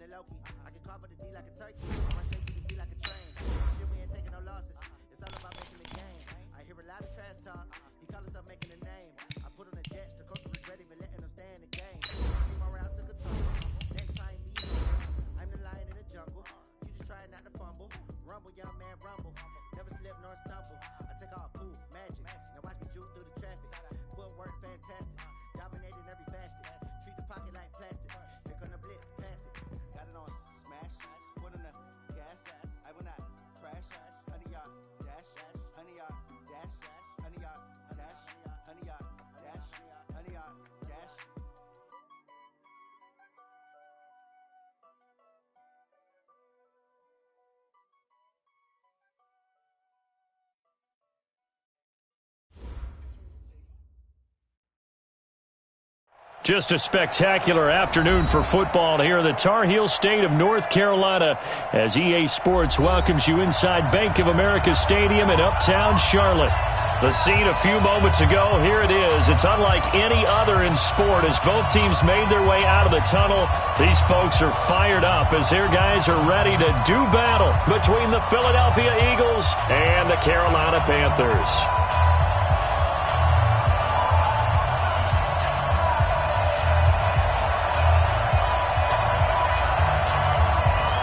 I can carve the D like a turkey. Run straight to the B like a train. Shit, we ain't taking no losses. It's all about making the game. I hear a lot of trash talk. He call himself making a name. I put on the jets. The coach regret even letting them stay in the game. Team around took a tumble. Next time me, I'm the lion in the jungle. You just trying not to fumble. Rumble, young man, rumble. Never slip nor stumble. I take off poof, magic. Now watch me juke through the traffic. Footwork fantastic. Dominating every facet. Treat the pocket like plastic. Here come the blitz, pass it. Got it on smash. Put in the gas. I will not crash. Honey yard dash. Honey yard dash. Honey yard dash. Honey yard dash. Honey yard dash. Just a spectacular afternoon for football here in the Tar Heel state of North Carolina as EA Sports welcomes you inside Bank of America Stadium in Uptown Charlotte. The scene a few moments ago, here it is. It's unlike any other in sport as both teams made their way out of the tunnel. These folks are fired up as their guys are ready to do battle between the Philadelphia Eagles and the Carolina Panthers.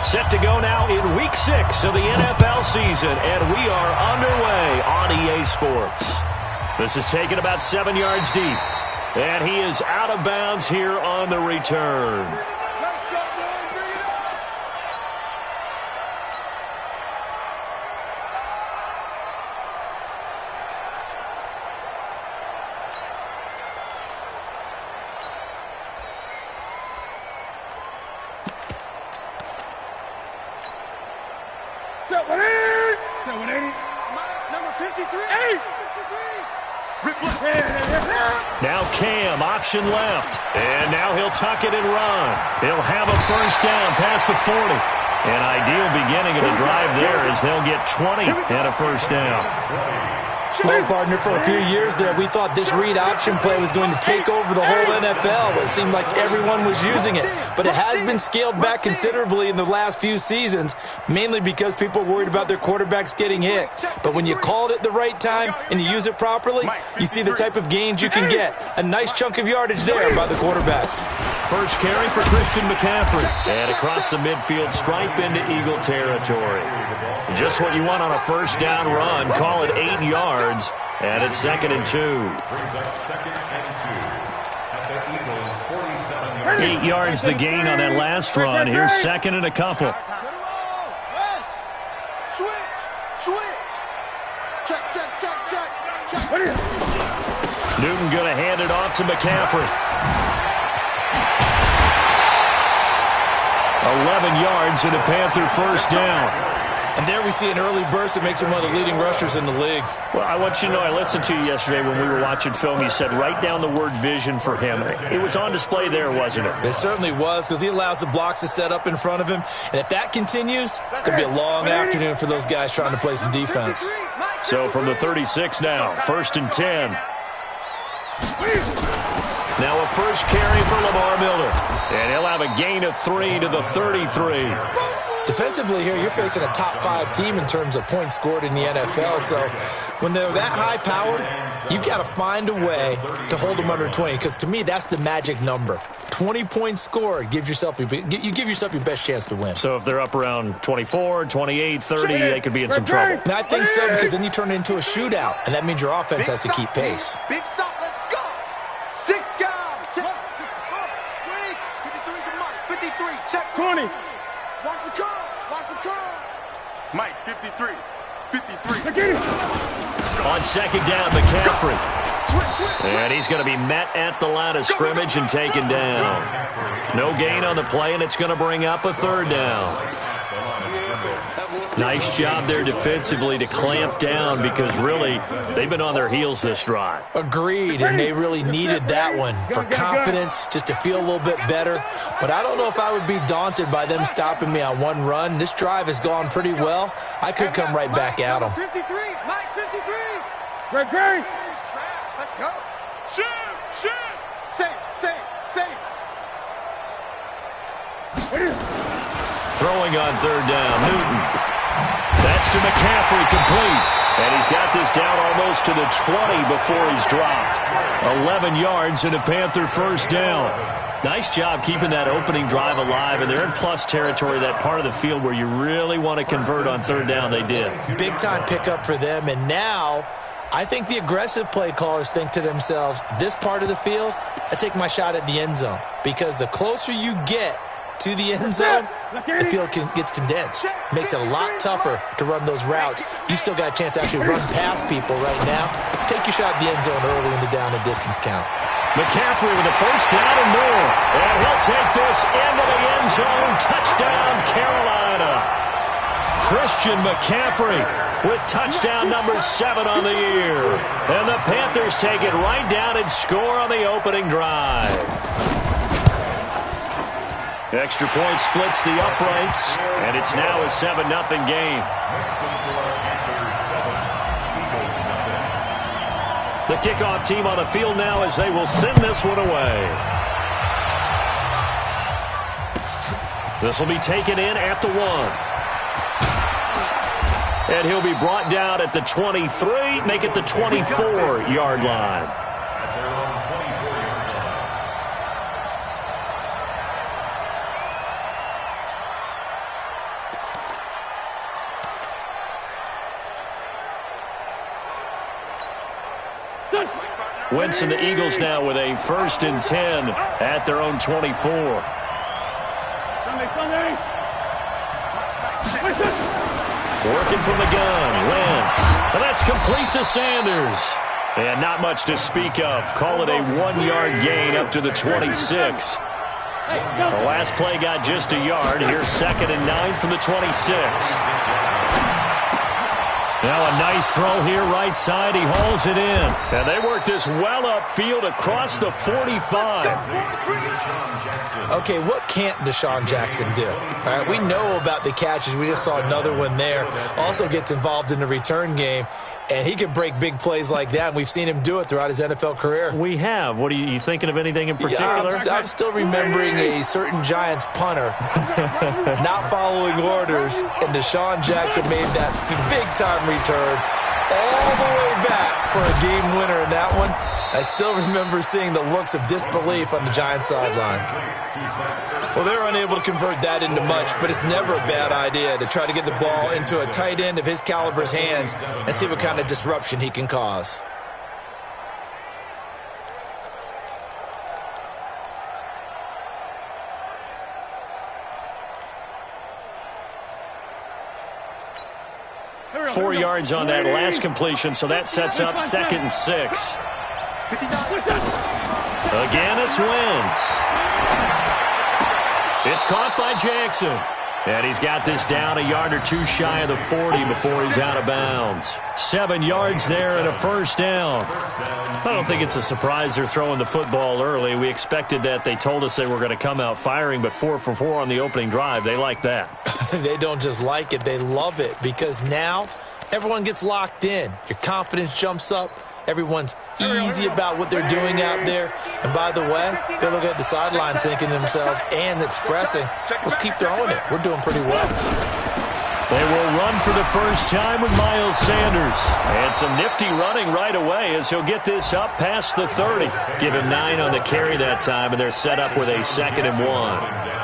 Set to go now in Week 6 of the NFL season, and we are underway on EA Sports. This is taken about 7 yards deep, and he is out of bounds here on the return. Now Cam, option left, and now he'll tuck it and run. He'll have a first down past the 40. An ideal beginning of the drive there as they'll get 20 and a first down. Well, partner, for a few years there, we thought this read option play was going to take over the whole NFL. It seemed like everyone was using it. But it has been scaled back considerably in the last few seasons, mainly because people are worried about their quarterbacks getting hit. But when you called it the right time and you use it properly, you see the type of gains you can get. A nice chunk of yardage there by the quarterback. First carry for Christian McCaffrey. And across the midfield stripe into Eagle territory. Just what you want on a first down run. Call it 8 yards. And it's 2nd and 2. 8 yards the gain on that last run. Here's 2nd and a couple. Newton going to hand it off to McCaffrey. 11 yards and a Panther first down. And there we see an early burst that makes him one of the leading rushers in the league. Well, I want you to know, I listened to you yesterday when we were watching film. You said write down the word vision for him. It was on display there, wasn't it? It certainly was, because he allows the blocks to set up in front of him. And if that continues, it could be a long afternoon for those guys trying to play some defense. So from the 36 now, 1st and 10. Now a first carry for Lamar Miller. And he'll have a gain of 3 to the 33. Defensively here, you're facing a top-5 team in terms of points scored in the NFL. So when they're that high-powered, you've got to find a way to hold them under 20. Because to me, that's the magic number. 20 points scored, you give yourself your best chance to win. So if they're up around 24, 28, 30, they could be in some trouble. And I think so, because then you turn it into a shootout, and that means your offense has to keep pace. Big stop, let's go. 6 down. Check. 53, check. 20. Watch the curl. Mike, 53. On 2nd down, McCaffrey. And he's going to be met at the line of scrimmage and taken down. No gain on the play, and it's going to bring up a 3rd down. Nice job there defensively to clamp down because really they've been on their heels this drive. Agreed, and they really needed that one for confidence, just to feel a little bit better. But I don't know if I would be daunted by them stopping me on one run. This drive has gone pretty well. I could come right back at them. 53, Mike 53. Great. Let's go. Shoot. Save. Throwing on third down, Newton. That's to McCaffrey, complete. And he's got this down almost to the 20 before he's dropped. 11 yards and a Panther first down. Nice job keeping that opening drive alive, and they're in plus territory, that part of the field where you really want to convert on third down. They did. Big-time pickup for them, and now I think the aggressive play callers think to themselves, this part of the field, I take my shot at the end zone, because the closer you get to the end zone, the field gets condensed. Makes it a lot tougher to run those routes. You still got a chance to actually run past people right now. Take your shot at the end zone early in the down and distance count. McCaffrey with a first down and more. And he'll take this into the end zone. Touchdown, Carolina. Christian McCaffrey with touchdown number 7 on the year. And the Panthers take it right down and score on the opening drive. Extra point splits the uprights, and it's now a 7-0 game. The kickoff team on the field now as they will send this one away. This will be taken in at the 1. And he'll be brought down at the 23, make it the 24-yard line. Wentz and the Eagles now with a 1st and 10 at their own 24. Working from the gun, Wentz. And that's complete to Sanders. And not much to speak of. Call it a 1-yard gain up to the 26. The last play got just a yard. Here's 2nd and 9 from the 26. Now a nice throw here right side. He hauls it in. And they work this well upfield across the 45. Okay, what can't Deshaun Jackson do? All right, we know about the catches. We just saw another one there. Also gets involved in the return game. And he can break big plays like that. And we've seen him do it throughout his NFL career. We have. What are you thinking of anything in particular? Yeah, I'm still remembering a certain Giants punter not following orders. And Deshaun Jackson made that big-time return all the way back for a game winner in that one. I still remember seeing the looks of disbelief on the Giants sideline. Well, they're unable to convert that into much, but it's never a bad idea to try to get the ball into a tight end of his caliber's hands and see what kind of disruption he can cause. Four yards on that last completion, so that sets up 2nd and 6. Again, it's Wentz. It's caught by Jackson. And he's got this down a yard or two shy of the 40 before he's out of bounds. 7 yards there and a first down. I don't think it's a surprise they're throwing the football early. We expected that. They told us they were going to come out firing, but 4 for 4 on the opening drive. They like that. They don't just like it, they love it, because now everyone gets locked in. Your confidence jumps up. Everyone's easy about what they're doing out there. And by the way, they look at the sideline thinking to themselves and expressing, let's keep throwing it. We're doing pretty well. They will run for the first time with Miles Sanders. And some nifty running right away as he'll get this up past the 30. Give him 9 on the carry that time, and they're set up with a 2nd and 1.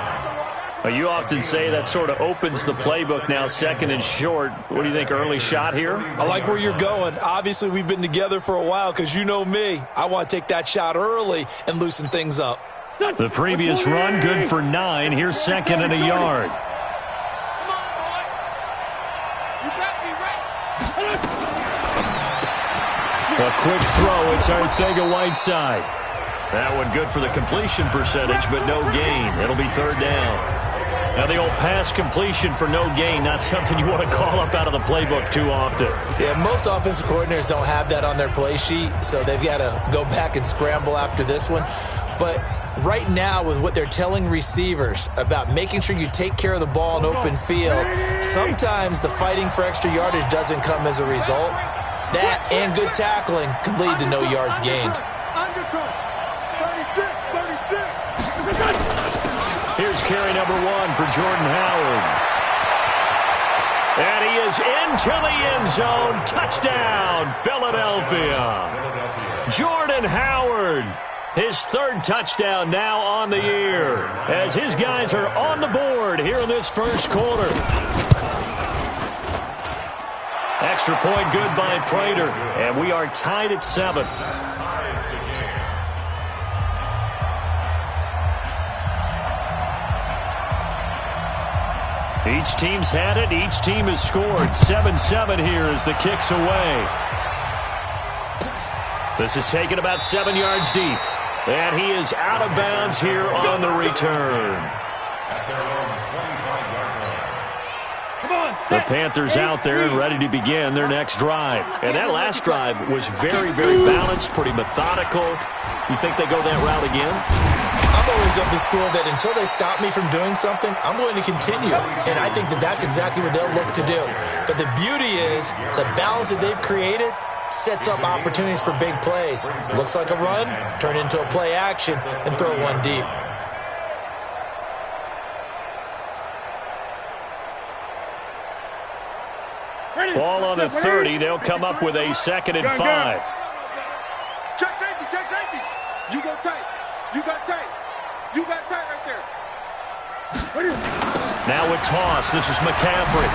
You often say that sort of opens the playbook now, 2nd and short. What do you think, early shot here? I like where you're going. Obviously, we've been together for a while because you know me. I want to take that shot early and loosen things up. The previous run, good for 9. Here's 2nd and a yard. A quick throw. It's Arcega-Whiteside. That one good for the completion percentage, but no gain. It'll be 3rd down. Now the old pass completion for no gain, not something you want to call up out of the playbook too often. Yeah, most offensive coordinators don't have that on their play sheet, so they've got to go back and scramble after this one. But right now, with what they're telling receivers about making sure you take care of the ball in open field, sometimes the fighting for extra yardage doesn't come as a result. That and good tackling can lead to no yards gained. Here's Here's carry number 1 for Jordan Howard. And he is into the end zone. Touchdown, Philadelphia. Jordan Howard, his 3rd touchdown now on the year, as his guys are on the board here in this first quarter. Extra point good by Prater, and we are tied at 7. Each team's had it. Each team has scored. 7-7 here as the kick's away. This is taken about 7 yards deep. And he is out of bounds here on the return. The Panthers out there and ready to begin their next drive. And that last drive was very, very balanced, pretty methodical. You think they go that route again? I'm always of the school that until they stop me from doing something, I'm going to continue. And I think that that's exactly what they'll look to do. But the beauty is the balance that they've created sets up opportunities for big plays. Looks like a run, turn into a play action, and throw one deep. Ball on the 30. They'll come up with a 2nd and 5. Check safety, check safety. You go tight. You got tight. You got tight right there. Now a toss. This is McCaffrey.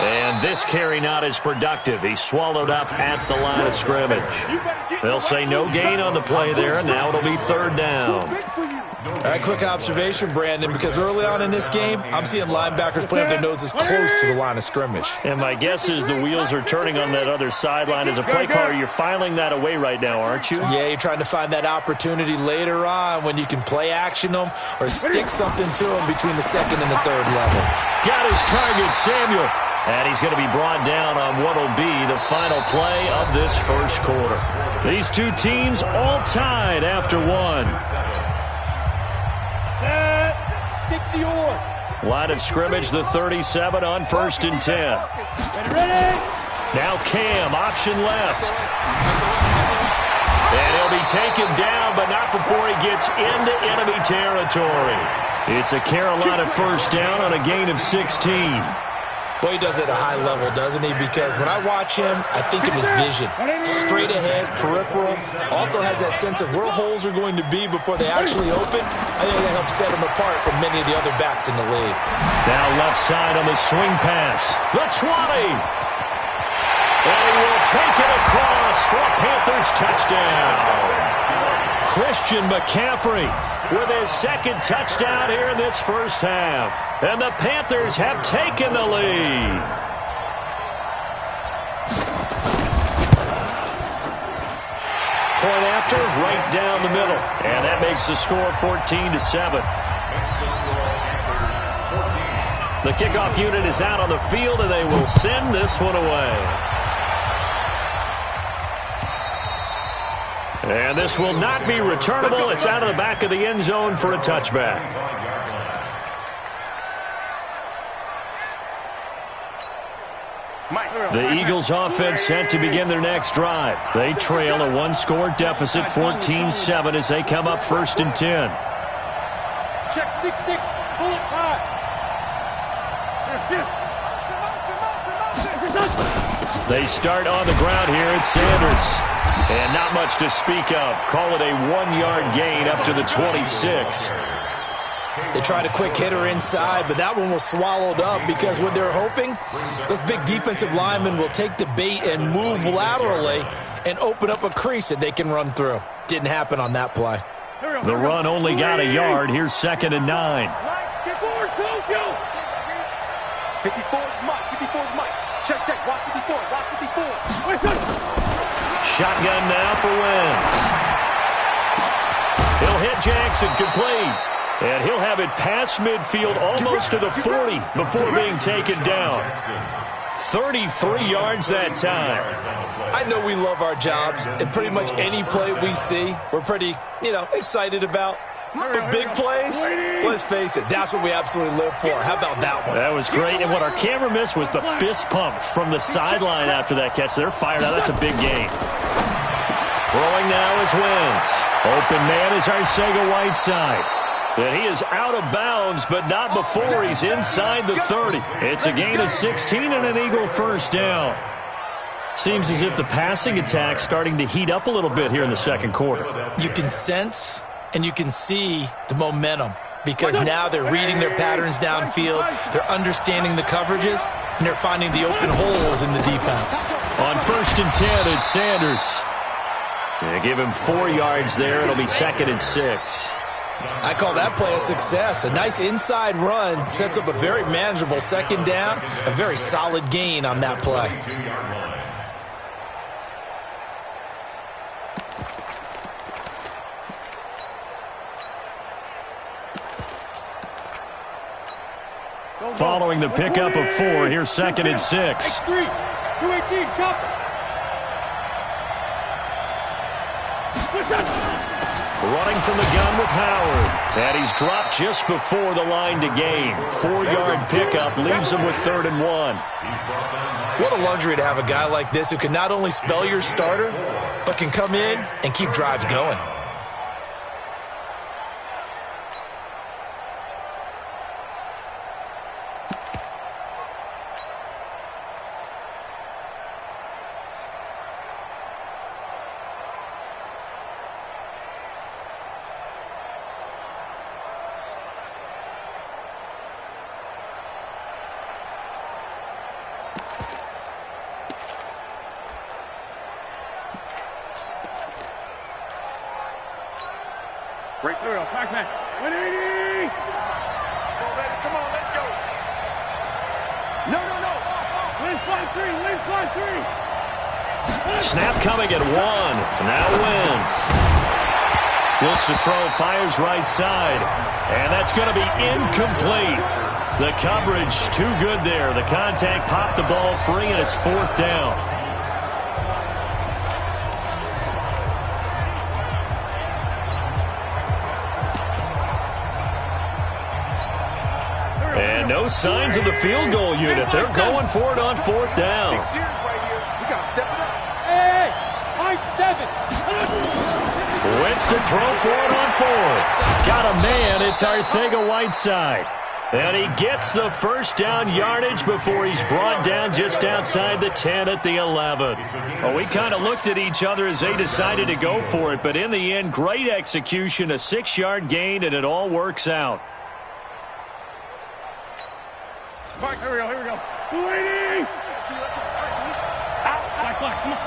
And this carry not as productive. He's swallowed up at the line of scrimmage. They'll say no gain on the play there, and now it'll be 3rd down. All right, quick observation, Brandon, because early on in this game, I'm seeing linebackers playing with their noses close to the line of scrimmage. And my guess is the wheels are turning on that other sideline. As a play caller, you're filing that away right now, aren't you? Yeah, you're trying to find that opportunity later on when you can play action them or stick something to them between the 2nd and the 3rd level. Got his target, Samuel. And he's going to be brought down on what will be the final play of this first quarter. These two teams all tied after 1. 60-on. Line of scrimmage, the 37 on 1st and 10. Now Cam, option left. And he'll be taken down, but not before he gets into enemy territory. It's a Carolina 1st down on a gain of 16. Boy, he does it at a high level, doesn't he? Because when I watch him, I think of his vision. Straight ahead, peripheral. Also has that sense of where holes are going to be before they actually open. I think that helps set him apart from many of the other backs in the league. Now left side on the swing pass. The 20. And he will take it across for a Panthers touchdown. Christian McCaffrey with his 2nd touchdown here in this first half. And the Panthers have taken the lead. Point after, right down the middle. And that makes the score 14-7. The kickoff unit is out on the field, and they will send this one away. And this will not be returnable. It's out of the back of the end zone for a touchback. The Eagles offense set to begin their next drive. They trail a 1-score deficit, 14-7, as they come up 1st and 10. Check 6-6. Bullet 5. They start on the ground here at Sanders. And not much to speak of. Call it a 1-yard gain up to the 26. They tried a quick hitter inside, but that one was swallowed up because what they're hoping, those big defensive linemen will take the bait and move laterally and open up a crease that they can run through. Didn't happen on that play. The run only got a yard. Here's 2nd and 9. 54 Mike. 54 Mike. Check. Watch 54. Watch 54. Shotgun now for Wentz. He'll hit Jackson, complete. And he'll have it past midfield almost to the 40 before being taken down. 33 yards that time. I know we love our jobs, and pretty much any play we see, we're pretty, excited about. The big plays, let's face it, that's what we absolutely live for. How about that one? That was great, and what our camera missed was the fist pump from the sideline after that catch. They're fired out. That's a big gain. Throwing now is Wentz. Open man is Arcega-Whiteside. And he is out of bounds, but not before he's inside the 30. It's a gain of 16 and an Eagle first down. Seems as if the passing attack's starting to heat up a little bit here in the second quarter. You can sense and you can see the momentum because now they're reading their patterns downfield, they're understanding the coverages, and they're finding the open holes in the defense. On 1st and 10, it's Sanders. They give him 4 yards there. It'll be 2nd and 6. I call that play a success. A nice inside run sets up a very manageable second down, a very solid gain on that play. Following the pickup of 4, here's 2nd and 6. X3, 218, chopper. Running from the gun with Howard. And he's dropped just before the line to gain. 4-yard pickup leaves him with 3rd and 1. What a luxury to have a guy like this who can not only spell your starter, but can come in and keep drives going. Right through, Pac-Man. 180! Come on, let's go. No. Lane fly 3, lane fly 3. Snap coming at 1. Now Wentz. Looks to throw, fires right side. And that's going to be incomplete. The coverage too good there. The contact popped the ball free, and it's 4th down. And no signs of the field goal unit. They're going for it on 4th down. Big series right here. We got to step it up. Hey, high 7. Wentz to throw for it on 4th. Got a man. It's Arcega-Whiteside. And he gets the first down yardage before he's brought down just outside the 10 at the 11. Well, we kind of looked at each other as they decided to go for it. But in the end, great execution, a 6-yard gain, and it all works out. Mike, here we go. 280! Out, come on.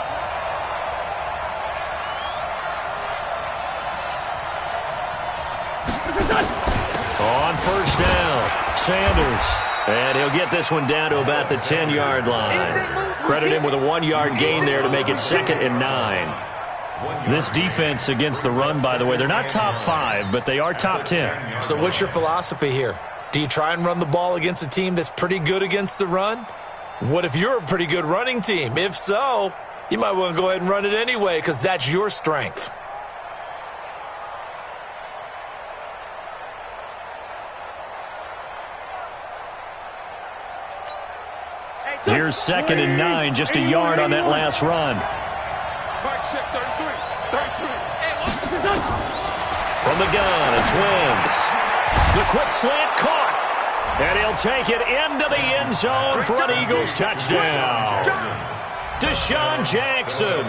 On 1st down, Sanders. And he'll get this one down to about the 10-yard line. Credit him with a 1-yard gain there to make it 2nd and 9. This defense against the run, by the way, they're not top 5, but they are top 10. So what's your philosophy here? Do you try and run the ball against a team that's pretty good against the run? What if you're a pretty good running team? If so, you might want to go ahead and run it anyway because that's your strength. Here's 2nd and 9, just a yard on that last run. Mike, check 33. From the gun, it's Wentz. The quick slant caught. And he'll take it into the end zone for an Eagles touchdown. Deshaun Jackson,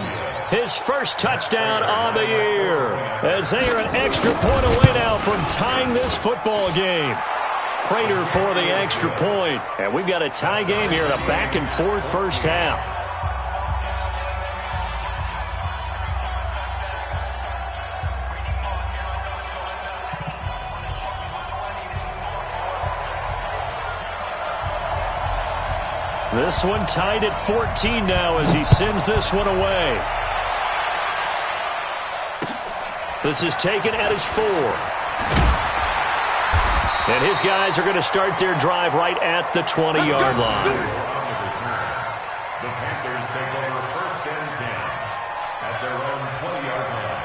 his first touchdown on the year, as they are an extra point away now from tying this football game. Prater for the extra point. And we've got a tie game here in a back-and-forth first half. This one tied at 14 now as he sends this one away. This is taken at his 4. And his guys are going to start their drive right at the 20-yard line. The Panthers take over 1st and 10 at their own 20-yard line.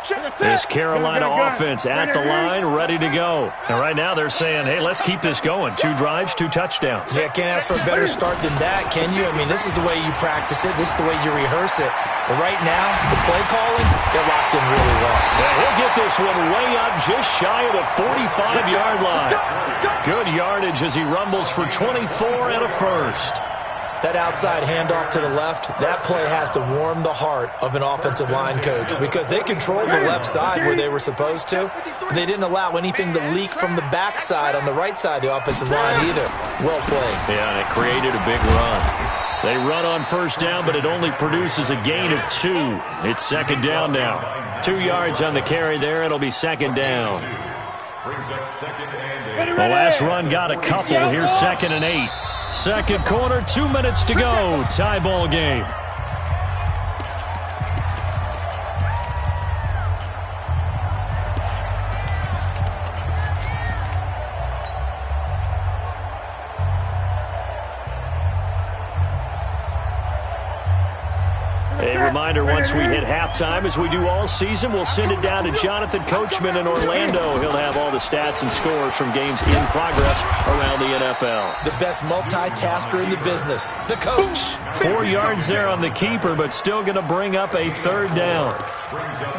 Check. This Carolina offense at the line, ready to go. And right now they're saying, hey, let's keep this going. 2 drives, 2 touchdowns. Yeah, can't ask for a better start than that, can you? I mean, this is the way you practice it. This is the way you rehearse it. But right now, the play calling, they're locked in really well. Yeah, he'll get this one way up just shy of the 45-yard line. Good yardage as he rumbles for 24 and a first. That outside handoff to the left, that play has to warm the heart of an offensive line coach because they controlled the left side where they were supposed to, but they didn't allow anything to leak from the backside on the right side of the offensive line either. Well played. Yeah, and it created a big run. They run on first down, but it only produces a gain of 2. It's second down now. 2 yards on the carry there. It'll be second down. The last run got a couple. Here's second and 8. Second quarter, 2 minutes to go. Tie ball game. A reminder, once we hit halftime, as we do all season, we'll send it down to Jonathan Coachman in Orlando. He'll have all the stats and scores from games in progress around the NFL. The best multitasker in the business, the coach. 4 yards there on the keeper, but still going to bring up a third down.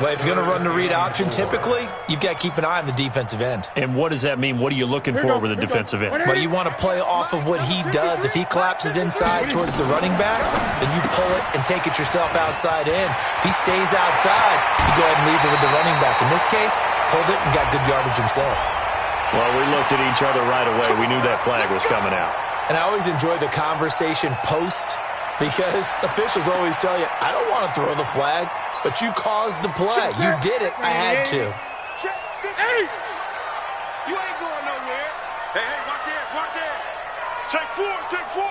Well, if you're going to run the read option, typically, you've got to keep an eye on the defensive end. And what does that mean? What are you looking for with the defensive end? Well, you want to play off of what he does. If he collapses inside towards the running back, then you pull it and take it yourself outside in. If he stays outside, you go ahead and leave it with the running back. In this case, pulled it and got good yardage himself. Well, we looked at each other right away. We knew that flag was coming out. And I always enjoy the conversation post because officials always tell you, I don't want to throw the flag, but you caused the play. You did it. I had to. Hey! You ain't going nowhere. Hey, watch this, watch this. Check 4, check 4.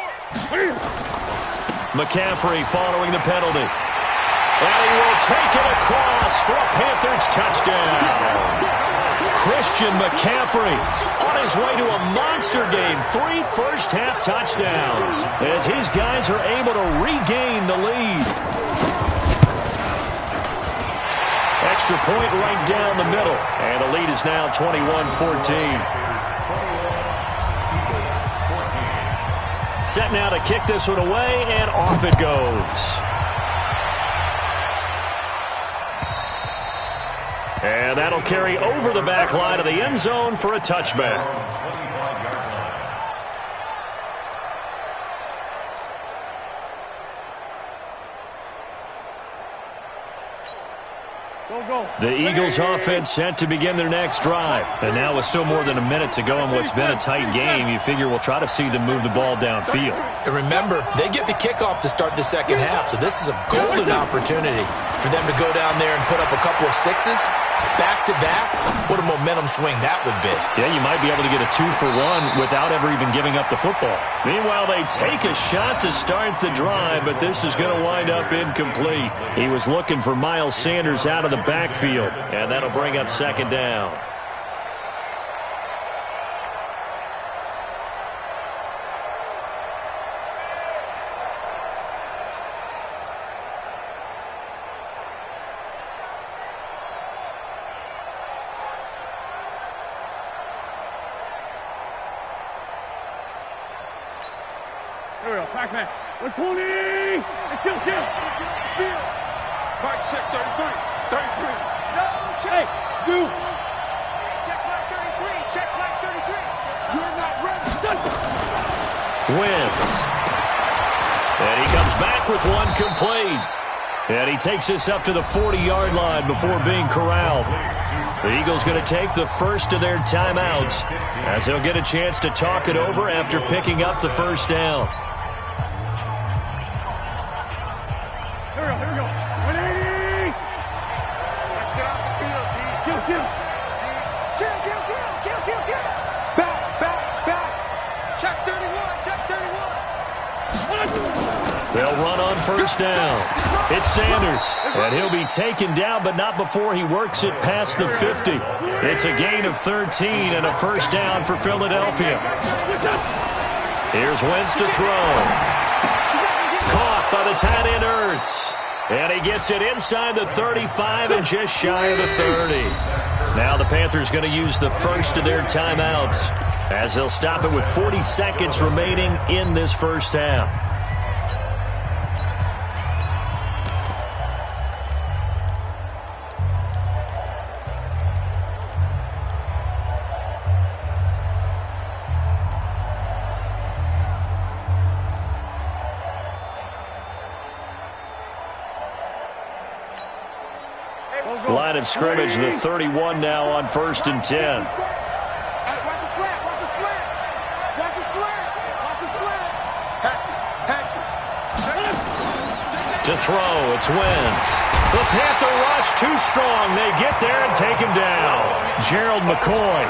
McCaffrey following the penalty. And he will take it across for a Panthers touchdown. Christian McCaffrey on his way to a monster game. 3 first-half touchdowns as his guys are able to regain the lead. Extra point right down the middle. And the lead is now 21-14. Set now to kick this one away, and off it goes. And that'll carry over the back line of the end zone for a touchback. The Eagles offense set to begin their next drive. And now with still more than a minute to go in what's been a tight game, you figure we'll try to see them move the ball downfield. And remember, they get the kickoff to start the second half, so this is a golden opportunity for them to go down there and put up a couple of sixes. Back-to-back, what a momentum swing that would be. Yeah, you might be able to get a 2-for-1 without ever even giving up the football. Meanwhile, they take a shot to start the drive, but this is going to wind up incomplete. He was looking for Miles Sanders out of the backfield, and that'll bring up second down. Here we go, Pac-Man. 120! And kill. Field. Mike, check 33. 33. No, Hey, check. do. Check Mike 33. Check Mike 33. You're not ready. Wentz. And he comes back with one complete. And he takes this up to the 40-yard line before being corralled. The Eagles going to take the first of their timeouts as they'll get a chance to talk it over after picking up the first down. Here we go. 180! Let's get off the field, D. Kill. Kill. Back. Check 31. Check 31. They'll run on first down. It's Sanders, and he'll be taken down, but not before he works it past the 50. It's a gain of 13 and a first down for Philadelphia. Here's Wentz to throw. Caught by the tight end Ertz. And he gets it inside the 35 and just shy of the 30. Now the Panthers going to use the first of their timeouts as they'll stop it with 40 seconds remaining in this first half. Line of scrimmage, the 31 now on 1st and 10. Watch the slant. Watch the slant. Watch the slant. Watch the slant. Hatchet. To throw, it's Wentz. The Panther rush too strong. They get there and take him down. Gerald McCoy.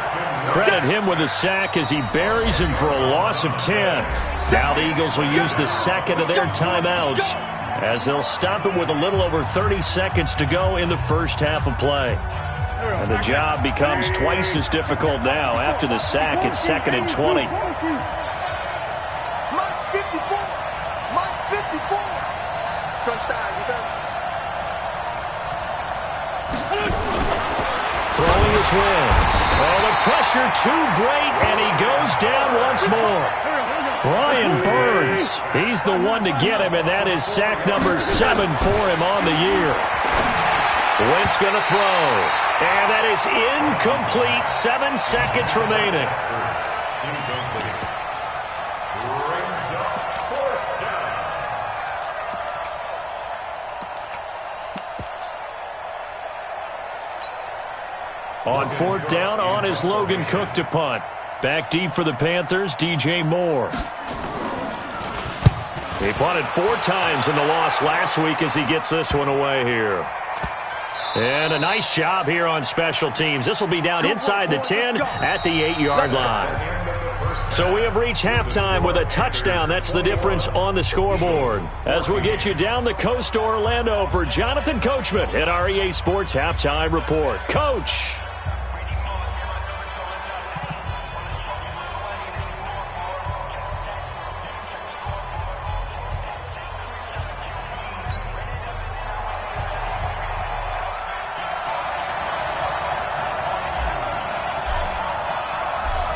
Credit him with a sack as he buries him for a loss of 10. Now the Eagles will use the second of their timeouts as they'll stop it with a little over 30 seconds to go in the first half of play. And the job becomes twice as difficult now. After the sack, it's 2nd and 20. Mike's 54. Mike's 54. Touchdown, defense. Throwing his Wentz. Oh, the pressure too great, and he goes down once more. Brian Burns, he's the one to get him, and that is sack number 7 for him on the year. Wentz going to throw, and that is incomplete. 7 seconds remaining. Incomplete. Brings up 4th down. On 4th down, on is Logan Cook to punt. Back deep for the Panthers, DJ Moore. He punted 4 times in the loss last week as he gets this one away here. And a nice job here on special teams. This will be down inside the 10 at the 8-yard line. So we have reached halftime with a touchdown. That's the difference on the scoreboard. As we'll get you down the coast to Orlando for Jonathan Coachman at our EA Sports Halftime Report. Coach!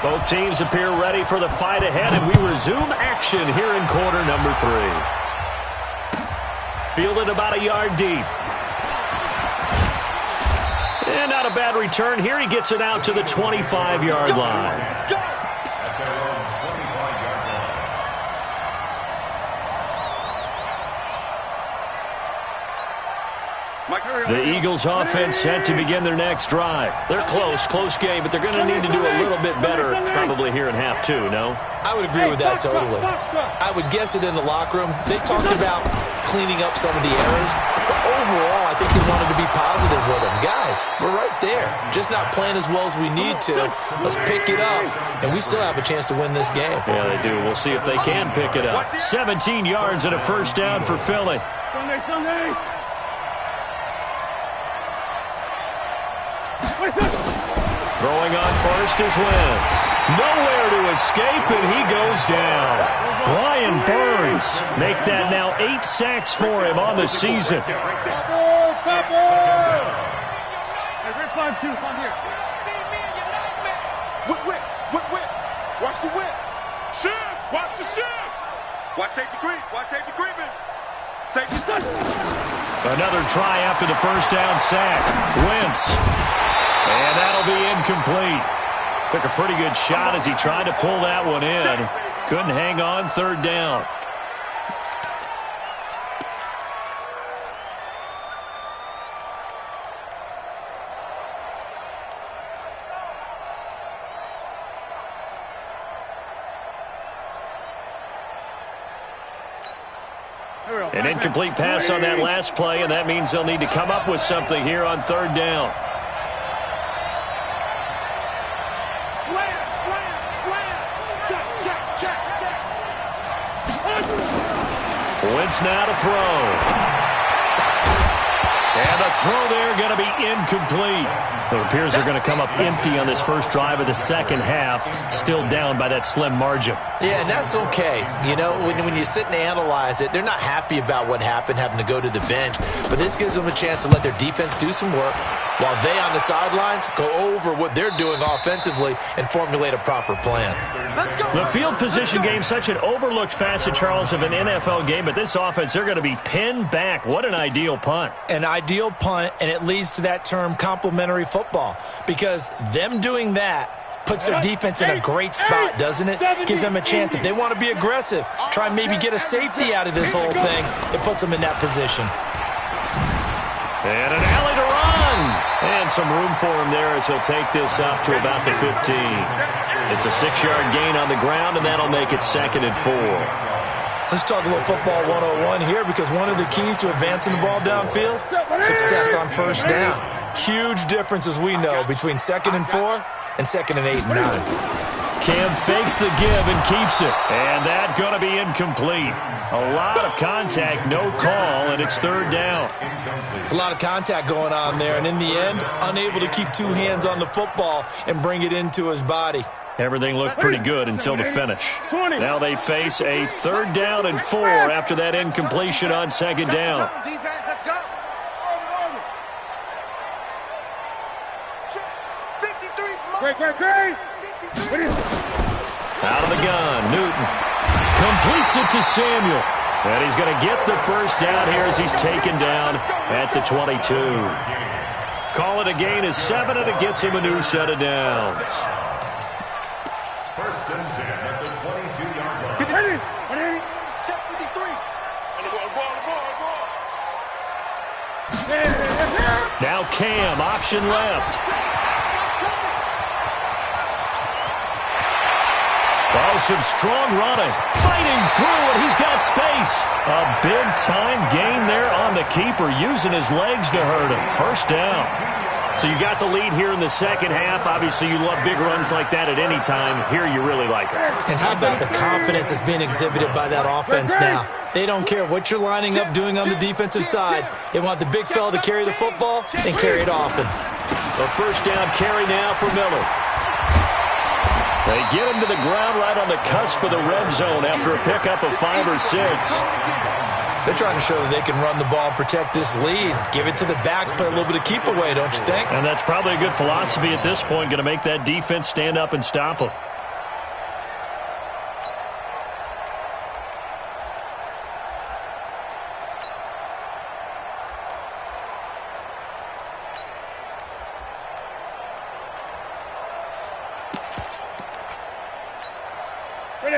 Both teams appear ready for the fight ahead, and we resume action here in quarter number 3. Fielded about a yard deep. And not a bad return here. He gets it out to the 25-yard line. At their own 25-yard line. The Eagles offense set to begin their next drive. They're close game, but they're going to need to do a little bit better probably here in half 2, no? I would agree with that totally. I would guess it in the locker room. They talked about cleaning up some of the errors, but overall, I think they wanted to be positive with them. Guys, we're right there. Just not playing as well as we need to. Let's pick it up, and we still have a chance to win this game. Yeah, they do. We'll see if they can pick it up. 17 yards and a first down for Philly. Sunday. Throwing on first is Wentz. Nowhere to escape, and he goes down. Brian Burns make that now 8 sacks for him on the season. Whip. Watch the whip. Shift. Watch the shift. Watch safety creep. Watch safety creeping. Safety. Another try after the first down sack. Wentz. And that'll be incomplete. Took a pretty good shot as he tried to pull that one in. Couldn't hang on, 3rd down. An incomplete pass on that last play, and that means they'll need to come up with something here on 3rd down. Wentz now to throw. And the throw there going to be incomplete. It appears they're going to come up empty on this first drive of the second half, still down by that slim margin. Yeah, and that's okay. You know, when you sit and analyze it, they're not happy about what happened, having to go to the bench. But this gives them a chance to let their defense do some work while they on the sidelines go over what they're doing offensively and formulate a proper plan. The field position game, such an overlooked facet, Charles, of an NFL game, but this offense, they're going to be pinned back. What an ideal punt. An ideal punt, and it leads to that term complementary football, because them doing that puts their defense in a great spot, doesn't it? Gives them a chance. If they want to be aggressive, try and maybe get a safety out of this whole thing, it puts them in that position. And an alley to run. And some room for him there as he'll take this up to about the 15. It's a 6-yard gain on the ground, and that'll make it 2nd and 4. Let's talk a little football 101 here, because one of the keys to advancing the ball downfield, success on first down. Huge difference, as we know, between 2nd and 4 and 2nd and 8 and 9. Cam fakes the give and keeps it. And that's going to be incomplete. A lot of contact, no call, and it's 3rd down. It's a lot of contact going on there, and in the end, unable to keep 2 hands on the football and bring it into his body. Everything looked pretty good until the finish. Now they face a 3rd down and 4 after that incompletion on 2nd down. Defense, let's go. 53. Great. Out of the gun, Newton completes it to Samuel. And he's going to get the first down here as he's taken down at the 22. Call it a gain of 7, and it gets him a new set of downs. 1st and 10 at the 22-yard line. Ready? Check 53. Now Cam, option left. Oh, some strong running. Fighting through, and he's got space. A big-time gain there on the keeper, using his legs to hurt him. First down. So you got the lead here in the second half. Obviously, you love big runs like that at any time. Here, you really like it. And how about the confidence that's being exhibited by that offense now? They don't care what you're lining up doing on the defensive side. They want the big fella to carry the football and carry it often. A first down carry now for Miller. They get him to the ground right on the cusp of the red zone after a pickup of 5 or 6. They're trying to show that they can run the ball and protect this lead. Give it to the backs, play a little bit of keep away, don't you think? And that's probably a good philosophy at this point, going to make that defense stand up and stop them.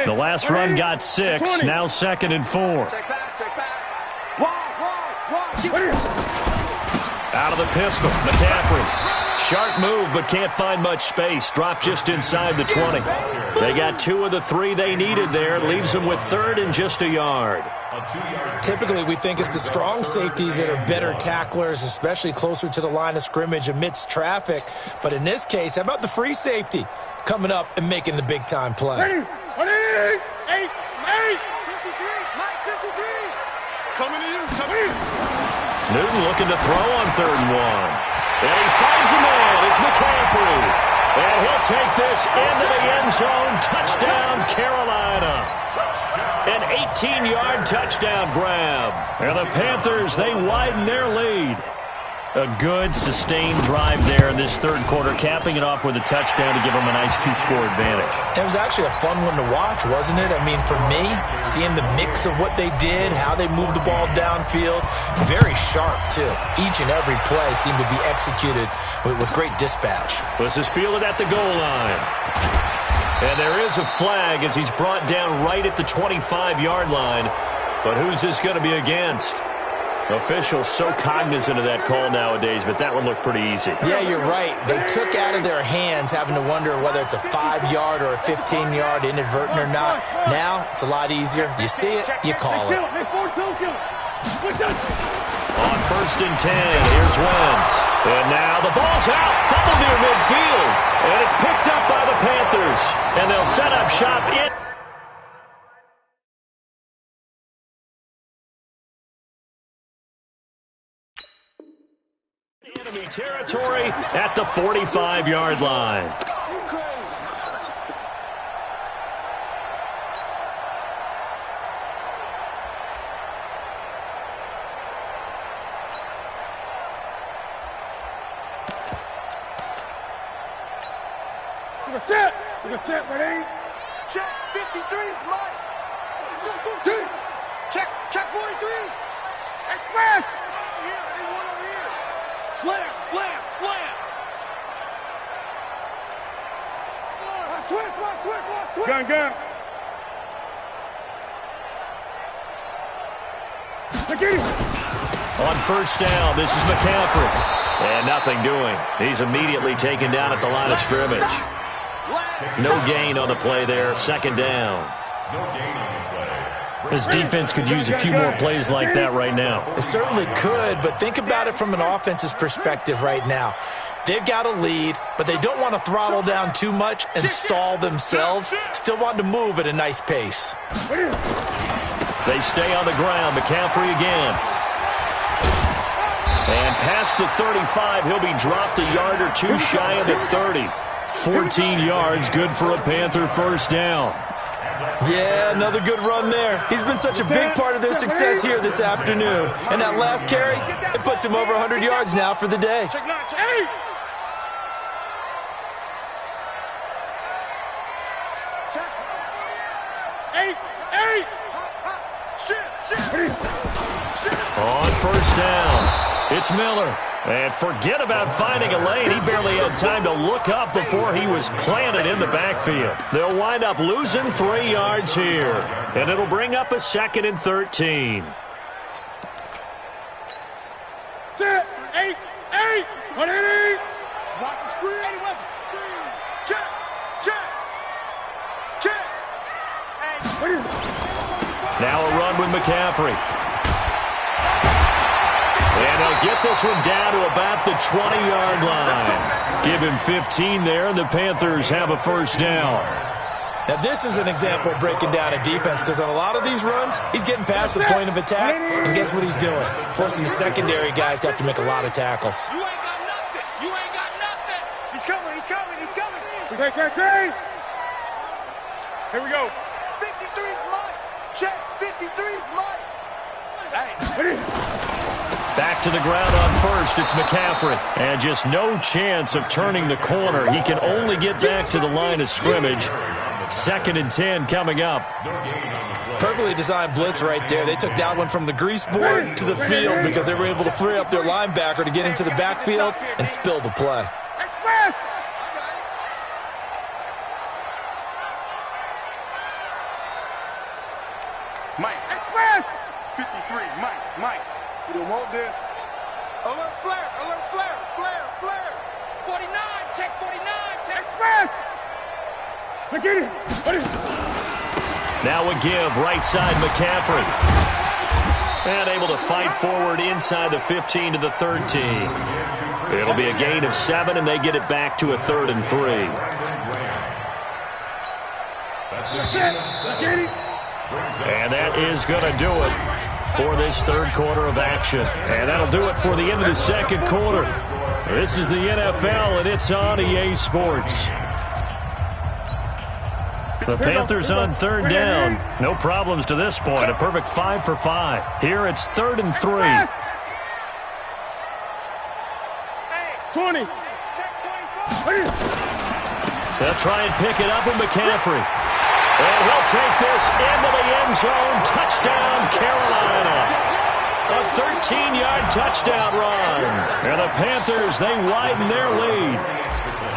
The last run got 6, now 2nd and 4. Check back. Wide. Out of the pistol, McCaffrey. Sharp move, but can't find much space. Dropped just inside the 20. They got 2 of the 3 they needed there. Leaves them with 3rd and just a yard. Typically, we think it's the strong safeties that are better tacklers, especially closer to the line of scrimmage amidst traffic. But in this case, how about the free safety coming up and making the big-time play? 8. Coming to you. Newton looking to throw on 3rd and 1. And he finds a man. It's McCaffrey. And he'll take this into the end zone. Touchdown, Carolina. An 18-yard touchdown grab. And the Panthers, they widen their lead. A good, sustained drive there in this 3rd quarter, capping it off with a touchdown to give them a nice 2-score advantage. It was actually a fun one to watch, wasn't it? I mean, for me, seeing the mix of what they did, how they moved the ball downfield, very sharp, too. Each and every play seemed to be executed with great dispatch. This is fielded at the goal line. And there is a flag as he's brought down right at the 25-yard line. But who's this going to be against? Officials so cognizant of that call nowadays, but that one looked pretty easy. Yeah, you're right. They took out of their hands having to wonder whether it's a 5-yard or a 15-yard inadvertent or not. Now, it's a lot easier. You see it, you call it. On 1st and 10, here's Wentz. And now the ball's out, fumble near midfield. And it's picked up by the Panthers. And they'll set up shop in. enemy territory at the 45-yard line. We're gonna set, ready? Check 53 is mine. Check 43. Express! Slam. Switch. Gun. Get him! On first down, this is McCaffrey. And nothing doing. He's immediately taken down at the line of scrimmage. No gain on the play there. Second down. No gain on the play. His defense could use a few more plays like that right now. It certainly could, but think about it from an offense's perspective right now. They've got a lead, but they don't want to throttle down too much and stall themselves. Still want to move at a nice pace. They stay on the ground. McCaffrey again. And past the 35, he'll be dropped a yard or two shy of the 30. 14 yards, good for a Panther first down. Yeah, another good run there. He's been such a big part of their success here this afternoon. And that last carry, it puts him over 100 yards now for the day. Check 8. On first down, it's Miller. And forget about finding a lane. He barely had time to look up before he was planted in the backfield. They'll wind up losing 3 yards here. And it'll bring up a 2nd and 13. Set. 8. 180. Watch the screen. Check. Now a run with McCaffrey. And they'll get this one down to about the 20-yard line. Give him 15 there, and the Panthers have a first down. Now, this is an example of breaking down a defense because on a lot of these runs, he's getting past the point of attack, and guess what he's doing? Forcing the secondary guys to have to make a lot of tackles. You ain't got nothing. He's coming. Okay. Here we go. 53 is mine. Check 53 is mine. Hey. Back to the ground on first, it's McCaffrey. And just no chance of turning the corner. He can only get back to the line of scrimmage. 2nd and 10 coming up. Perfectly designed blitz right there. They took that one from the grease board to the field because they were able to free up their linebacker to get into the backfield and spill the play. Express! Mike. Express! 53. Mike. We don't want this. Alert flare. 49. Check 49. Check. Express! Get him. Now a give, right side McCaffrey. And able to fight forward inside the 15 to the 13. It'll be a gain of 7, and they get it back to a 3rd and 3. That's a gain of 7. And that is going to do it for this third quarter of action. And that'll do it for the end of the second quarter. This is the NFL, and it's on EA Sports. The Panthers on third down. No problems to this point. A perfect 5 for 5. Here it's 3rd and 3. 20. They'll try and pick it up with McCaffrey. And he'll take this into the end zone. Touchdown, Carolina. A 13-yard touchdown run. And the Panthers, they widen their lead.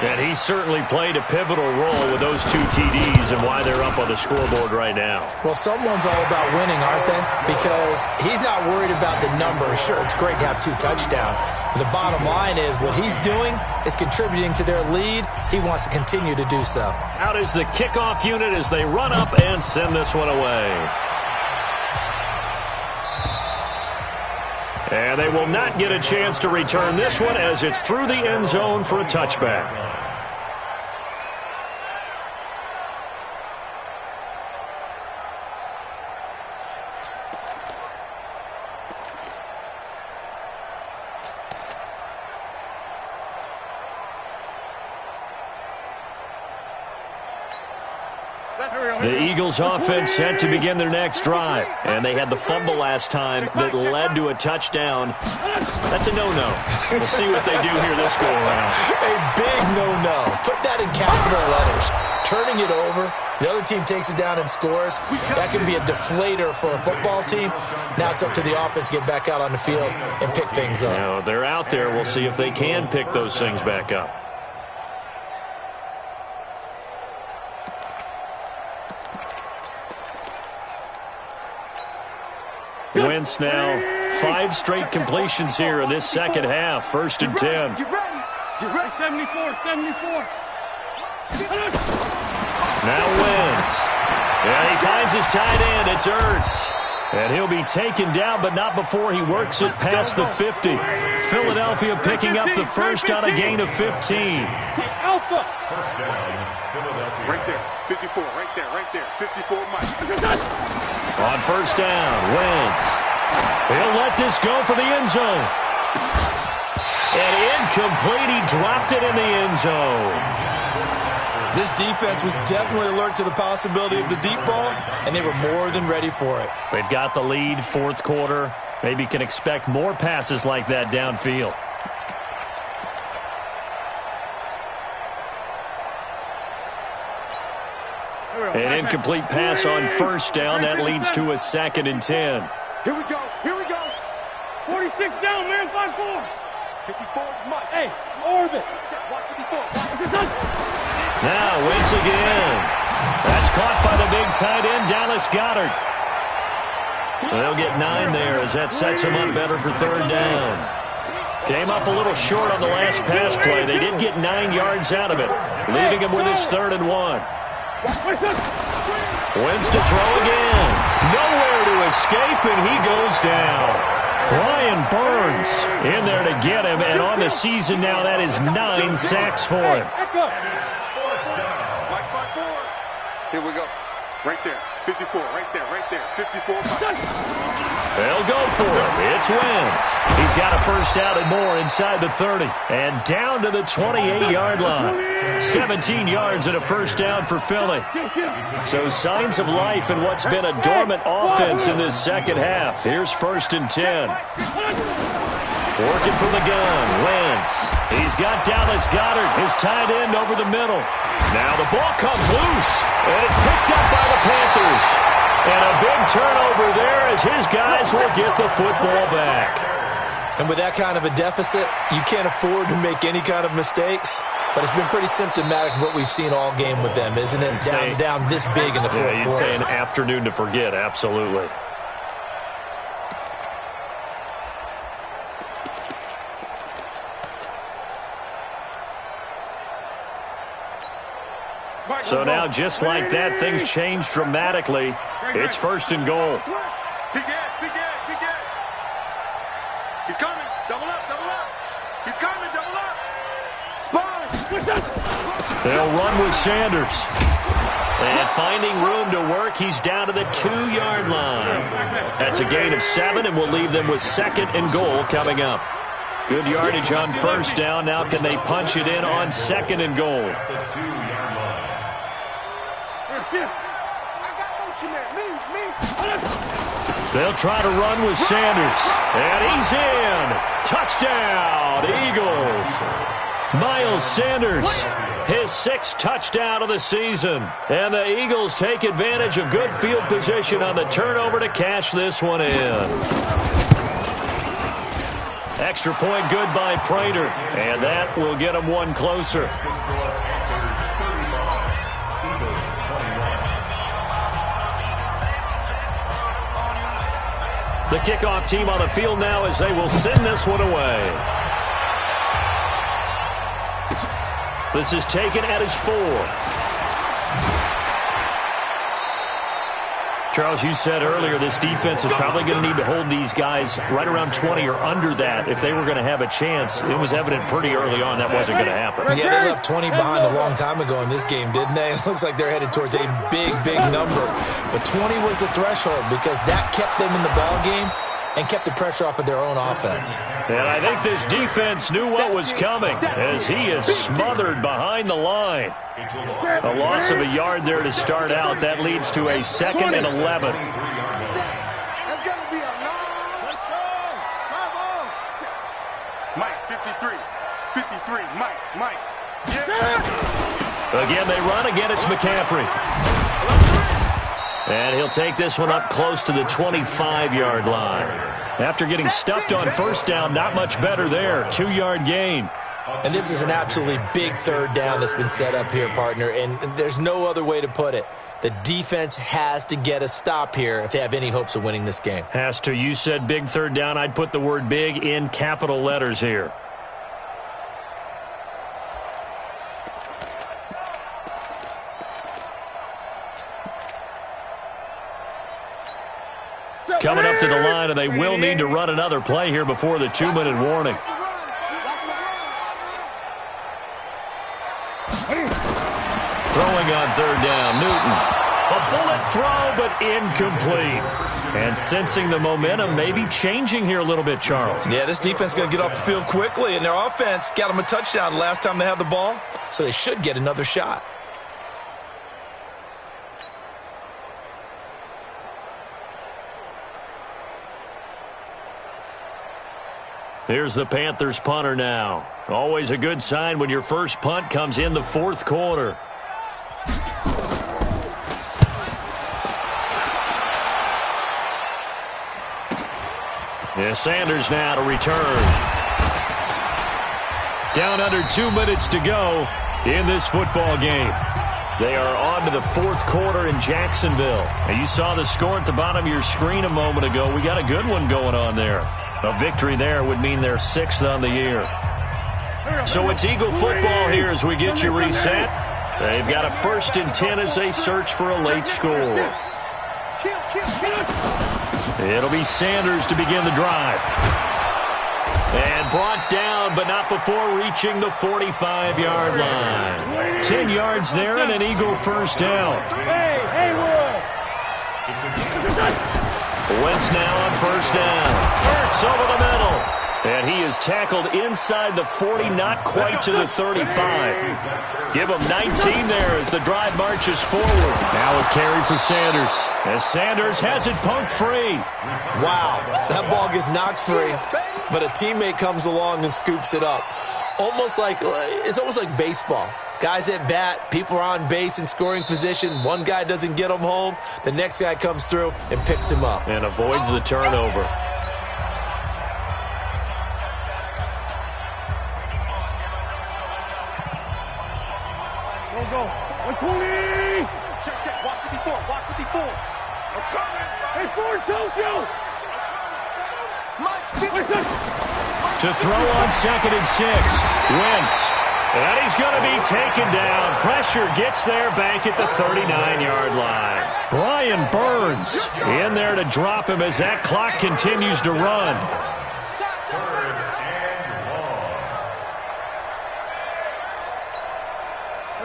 And he certainly played a pivotal role with those 2 TDs and why they're up on the scoreboard right now. Well, someone's all about winning, aren't they? Because he's not worried about the number. Sure, it's great to have 2 touchdowns. But the bottom line is what he's doing is contributing to their lead. He wants to continue to do so. Out is the kickoff unit as they run up and send this one away. And they will not get a chance to return this one as it's through the end zone for a touchback. The Eagles offense set to begin their next drive. And they had the fumble last time that led to a touchdown. That's a no-no. We'll see what they do here this go-around. A big no-no. Put that in capital letters. Turning it over. The other team takes it down and scores. That can be a deflator for a football team. Now it's up to the offense to get back out on the field and pick things up. Now, they're out there. We'll see if they can pick those things back up. Wentz now 5 straight completions here in this second half. 1st and 10. Get ready. 74. Now Wentz. And he finds his tight end. It's Ertz. And he'll be taken down, but not before he works it past the 50. Philadelphia picking up the first on a gain of 15. Alpha. First down, Philadelphia. Right there. 54. Right there. 54, Mike. On first down, Wentz. He'll let this go for the end zone. And incomplete. He dropped it in the end zone. This defense was definitely alert to the possibility of the deep ball, and they were more than ready for it. They've got the lead, 4th quarter. Maybe can expect more passes like that downfield. An incomplete pass on first down. That leads to a 2nd and 10. Here we go. 46 down, man. 5-4. 54, Mike. Hey, orbit. Watch 54. Now Wentz again. That's caught by the big tight end, Dallas Goedert. They'll get 9 there as that sets him up better for 3rd down. Came up a little short on the last pass play. They did get 9 yards out of it, leaving him with his 3rd and 1. Wentz to throw again. Nowhere to escape, and he goes down. Brian Burns in there to get him, and on the season now, that is 9 sacks for him. Mike 5-4. Here we go. Right there. 54. Right there. 54. They'll go for it. It's Wentz. He's got a first out and more inside the 30. And down to the 28-yard line. 17 yards and a first down for Philly. So signs of life in what's been a dormant offense in this second half. Here's 1st and 10. Working from the gun, Wentz. He's got Dallas Goedert, his tight end, over the middle. Now the ball comes loose, and it's picked up by the Panthers. And a big turnover there as his guys will get the football back. And with that kind of a deficit, you can't afford to make any kind of mistakes. But it's been pretty symptomatic of what we've seen all game with them, isn't it? Down this big in the 4th quarter. Yeah, you'd say an afternoon to forget, absolutely. So now, just like that, things change dramatically. It's 1st and goal. Big Ed. He's coming. Double up. He's coming. Double up. Spy. They'll run with Sanders. And finding room to work, he's down to the 2-yard line. That's a gain of 7, and will leave them with 2nd and goal coming up. Good yardage on first down. Now can they punch it in on 2nd and goal? They'll try to run with Sanders. And he's in. Touchdown, Eagles. Miles Sanders, his 6th touchdown of the season. And the Eagles take advantage of good field position on the turnover to cash this one in. Extra point good by Prater. And that will get them one closer. The kickoff team on the field now as they will send this one away. This is taken at his 4. Charles, you said earlier this defense is probably going to need to hold these guys right around 20 or under that if they were going to have a chance. It was evident pretty early on that wasn't going to happen. Yeah, they left 20 behind a long time ago in this game, didn't they? It looks like they're headed towards a big number. But 20 was the threshold because that kept them in the ball game. and kept the pressure off of their own offense. And I think this defense knew what was coming as he is smothered behind the line. A loss of a yard there to start out. That leads to a 2nd and 11. That's got to be a long. Let's go. Come on. Mike, 53. 53. Mike. Yeah. Again, they run. Again, it's McCaffrey. And he'll take this one up close to the 25-yard line. After getting stuffed on first down, not much better there. 2-yard gain. And this is an absolutely big third down that's been set up here, partner, and there's no other way to put it. The defense has to get a stop here if they have any hopes of winning this game. Has to. You said big third down. I'd put the word big in capital letters here. Coming up to the line, and they will need to run another play here before the 2-minute warning. Throwing on third down, Newton. A bullet throw, but incomplete. And sensing the momentum maybe changing here a little bit, Charles. Yeah, this defense is going to get off the field quickly, and their offense got them a touchdown last time they had the ball, so they should get another shot. Here's the Panthers punter now. Always a good sign when your first punt comes in the fourth quarter. Yeah, Sanders now to return. Down under 2 minutes to go in this football game. They are on to the fourth quarter in Jacksonville. And you saw the score at the bottom of your screen a moment ago. We got a good one going on there. A victory there would mean they're 6th on the year. So it's Eagle football here as we get you reset. They've got a 1st and 10 as they search for a late score. It'll be Sanders to begin the drive. And brought down, but not before reaching the 45-yard line. 10 yards there and an Eagle first down. Wentz now on first down. Hurts over the middle. And he is tackled inside the 40, not quite to the 35. Give him 19 there as the drive marches forward. Now a carry for Sanders. As Sanders has it punked free. Wow, that ball gets knocked free, but a teammate comes along and scoops it up. It's almost like baseball. Guys at bat, people are on base in scoring position. One guy doesn't get him home. The next guy comes through and picks him up. And avoids the turnover. Go. 120. Check. Watch 54. Watch 54. I'm coming. Hey, Ford, Tokyo. To throw on 2nd and 6. Wentz. And he's going to be taken down. Pressure gets there back at the 39-yard line. Brian Burns in there to drop him as that clock continues to run.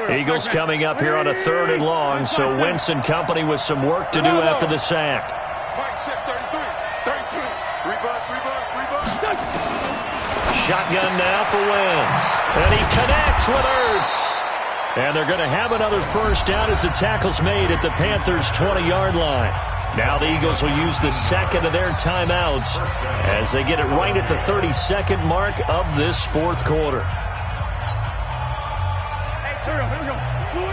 Eagles coming up here on a 3rd and long, so Wentz and company with some work to do after the sack. Mike, check 33. 33. 3 bucks. Shotgun now for Wentz. And he connects with Ertz. And they're going to have another first down as the tackle's made at the Panthers' 20-yard line. Now the Eagles will use the second of their timeouts as they get it right at the 32nd mark of this fourth quarter. Here we go. Come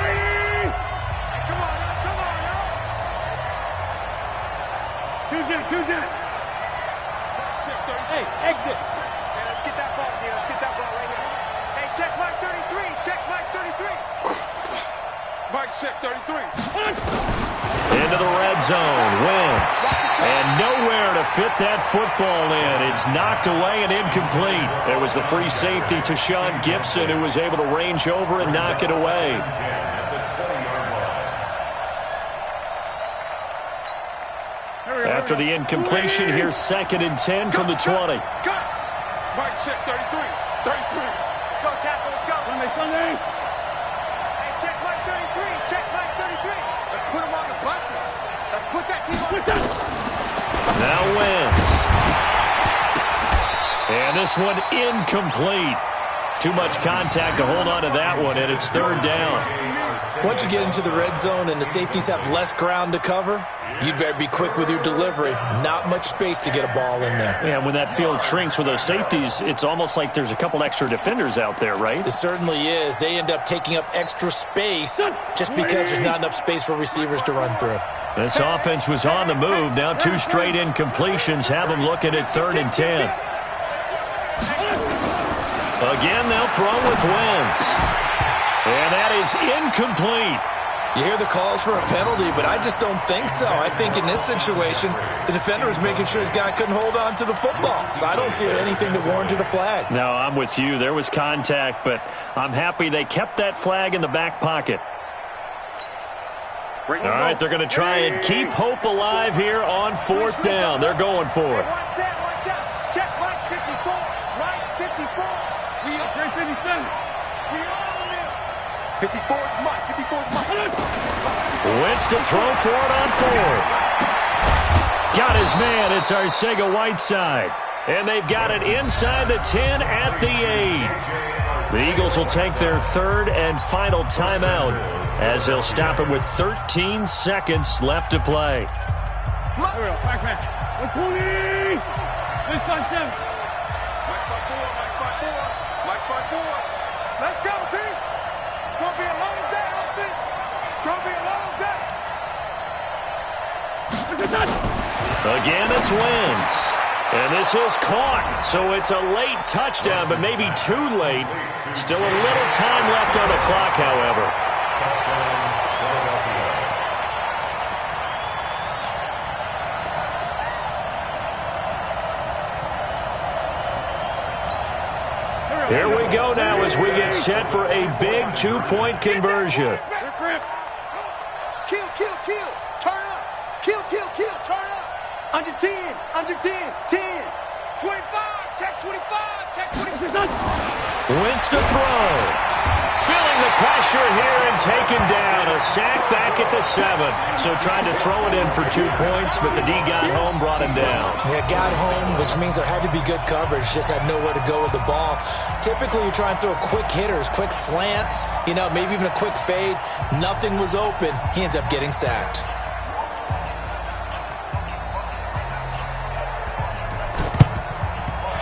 on now. Two jet. Hey, exit. Hey, let's get that ball here. Let's get that ball right here. Hey, check Mike 33. Check Mike 33. Mike, check 33. Into the red zone. Wentz. And nowhere to fit that football in. It's knocked away and incomplete. It was the free safety to Sean Gibson who was able to range over and knock it away. After the incompletion, here's 2nd and 10 from the 20. Mike, check 33. 33. Go, tackle, let's go. Sunday. Hey, check Mike 33. Check Mike 33. Let's put him on the buses. Let's put that team on the buses. Now Wentz. And this one incomplete. Too much contact to hold on to that one, and it's third down. Once you get into the red zone and the safeties have less ground to cover, you better be quick with your delivery. Not much space to get a ball in there. Yeah, when that field shrinks with those safeties, it's almost like there's a couple extra defenders out there, right? It certainly is. They end up taking up extra space just because there's not enough space for receivers to run through. This offense was on the move. Now 2 straight incompletions have them looking at 3rd and 10. Again, they'll throw with Wentz. And that is incomplete. You hear the calls for a penalty, but I just don't think so. I think in this situation, the defender was making sure his guy couldn't hold on to the football. So I don't see anything that warranted a flag. No, I'm with you. There was contact, but I'm happy they kept that flag in the back pocket. All right, they're going to try and keep hope alive here on 4th down. They're going for it. Watch out. Check right 54. Right 54. We up. 57. We on them. 54 is Mike. 54 is Mike. Wentz to throw for it on 4th. Got his man. It's Arcega-Whiteside. And they've got it inside the 10 at the 8. The Eagles will take their 3rd and final timeout as they'll stop it with 13 seconds left to play. Back. 120. This by 7. Mike 5-4. Let's go, team. It's going to be a long day, offense. It's going to be a long day. Again, it's Wentz. And this is caught, so it's a late touchdown, but maybe too late. Still a little time left on the clock, however. Here we go now as we get set for a big 2-point conversion. Kill. Turn up. Kill. Turn up. Under 10. 10. 25. Check 25. Check 26. Wentz to throw. Feeling the pressure here and taken down. A sack back at the 7. So trying to throw it in for 2 points, but the D got home, brought him down. Yeah, got home, which means there had to be good coverage. Just had nowhere to go with the ball. Typically, you try and throw quick hitters, quick slants, maybe even a quick fade. Nothing was open. He ends up getting sacked.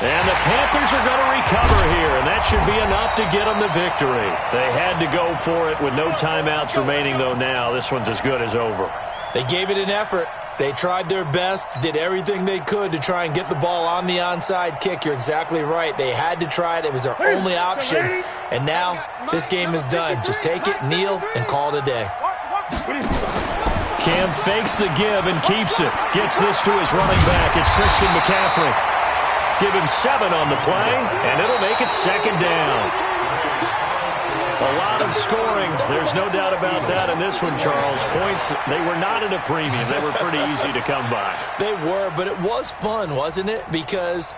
And the Panthers are going to recover here, and that should be enough to get them the victory. They had to go for it with no timeouts remaining, though now. This one's as good as over. They gave it an effort. They tried their best, did everything they could to try and get the ball on the onside kick. You're exactly right. They had to try it. It was their only option. And now this game is done. Just take it, kneel, and call it a day. Cam fakes the give and keeps it. Gets this to his running back. It's Christian McCaffrey. Give him 7 on the play, and it'll make it 2nd down. A lot of scoring. There's no doubt about that in this one, Charles. Points, they were not at a premium. They were pretty easy to come by. They were, but it was fun, wasn't it? Because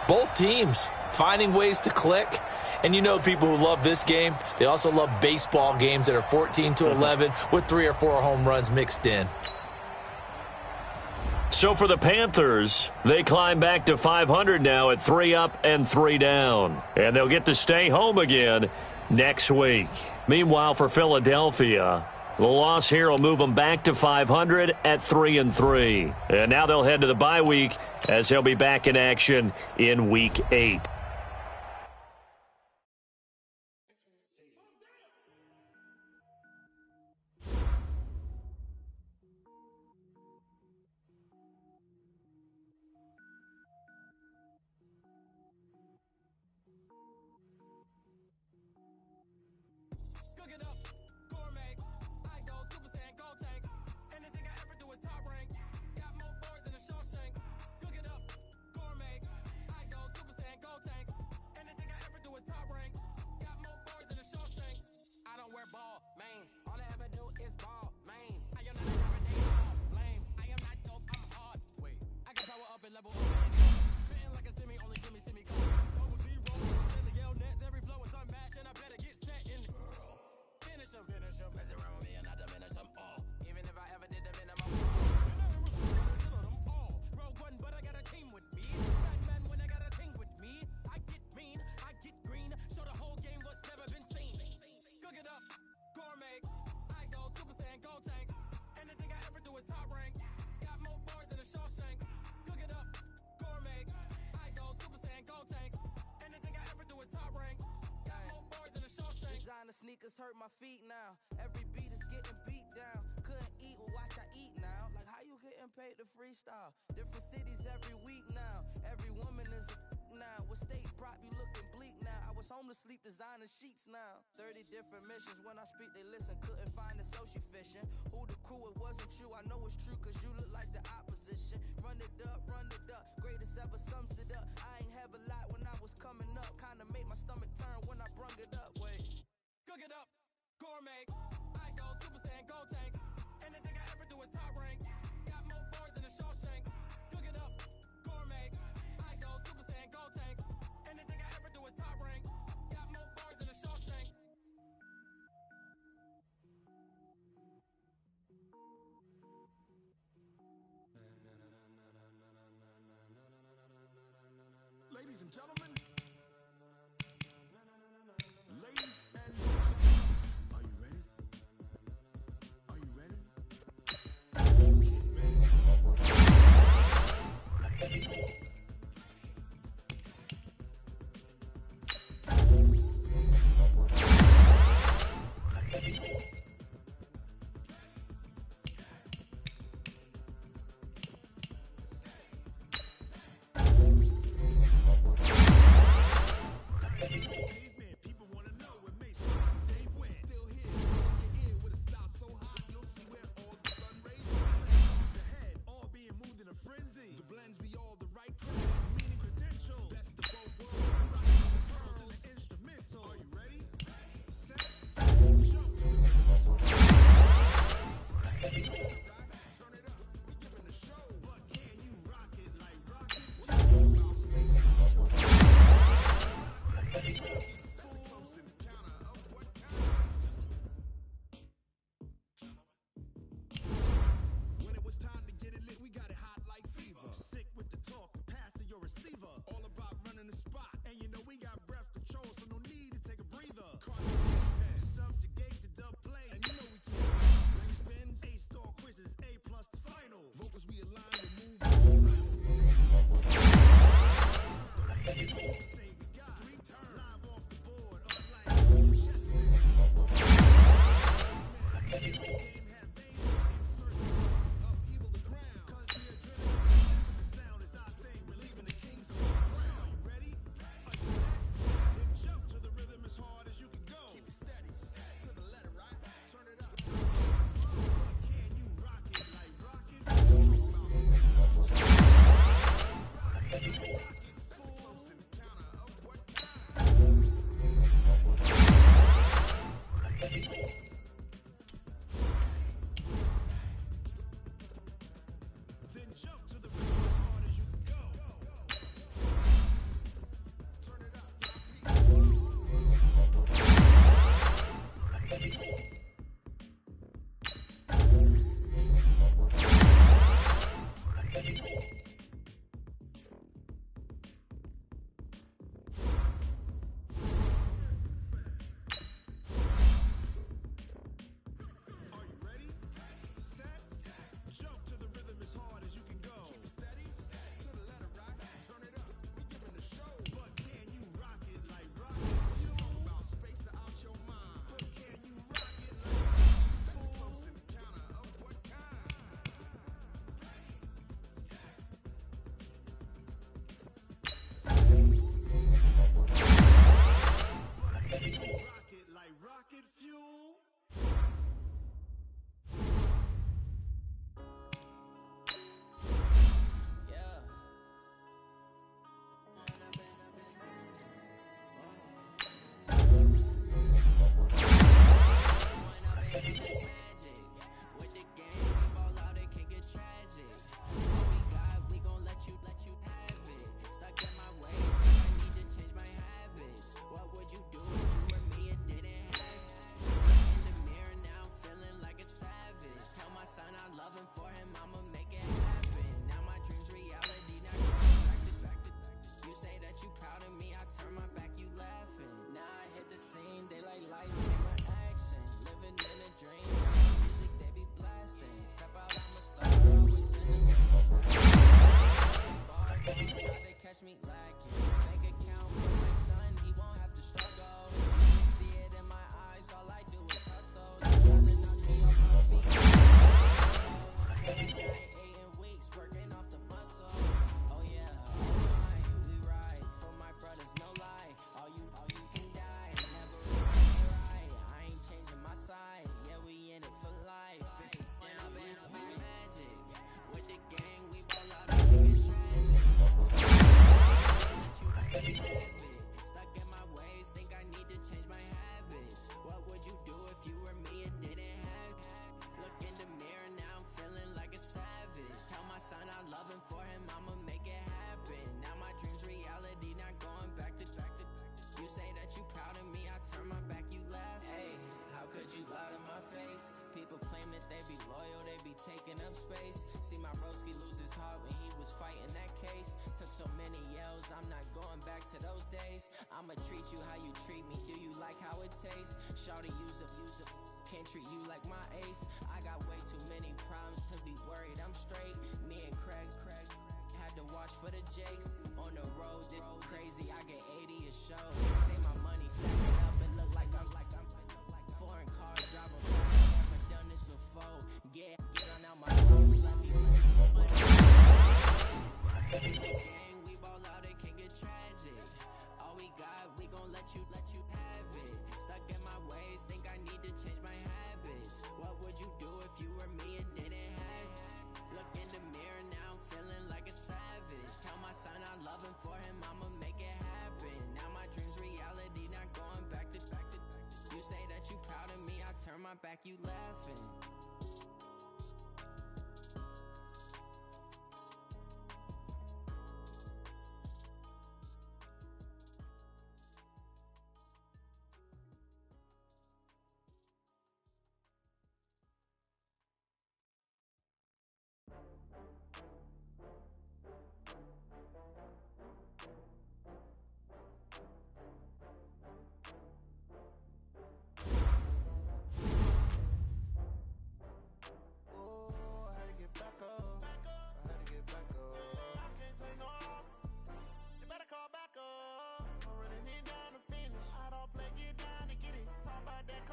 both teams finding ways to click. And people who love this game, they also love baseball games that are 14-11 with 3 or 4 home runs mixed in. So for the Panthers, they climb back to 500 now at 3 up and 3 down. And they'll get to stay home again next week. Meanwhile, for Philadelphia, the loss here will move them back to 500 at 3-3. And now they'll head to the bye week as they'll be back in action in Week 8. niggas hurt my feet now. Every beat is getting beat down. Couldn't eat, well watch I eat now. Like how you getting paid to freestyle? Different cities every week now. Every woman is a now. With state prop, you looking bleak now. I was home to sleep designing sheets now. 30 different missions. When I speak, they listen. Couldn't find the social fishing. Who the crew, it wasn't you. I know it's true, cause you look like the opposition. Run it up, greatest ever sums it up. I ain't have a lot when I was coming up. Kinda made my stomach turn when I brung it up. Wait. Cook it up, gourmet. I go Super Saiyan, gold tank. Anything I ever do is top rank. Got more bars than a Shawshank. Cook it up, gourmet. I go Super Saiyan, gold tank. Anything I ever do is top rank. Got more bars than a Shawshank. Ladies and gentlemen, ladies and gentlemen, are you ready? Are you ready? so many yells, I'm not going back to those days. I'ma treat you how you treat me, do you like how it tastes? Shawty, use up, can't treat you like my ace. I got way too many problems to be worried, I'm straight. Me and Craig had to watch for the Jakes. On the road, this crazy, I get 80 a show. Say my money stacking up, it look like I'm foreign cars driving fast. Never done this before. Yeah, get on out my road, let me gang, we ball out, it can get tragic. All we got, we gon' let you have it. Stuck in my ways, think I need to change my habits. What would you do if you were me and didn't have it? Look in the mirror now, I'm feeling like a savage. Tell my son I love him, for him I'ma make it happen. Now my dreams reality, not going back to. You say that you proud of me, I turn my back, you laughing.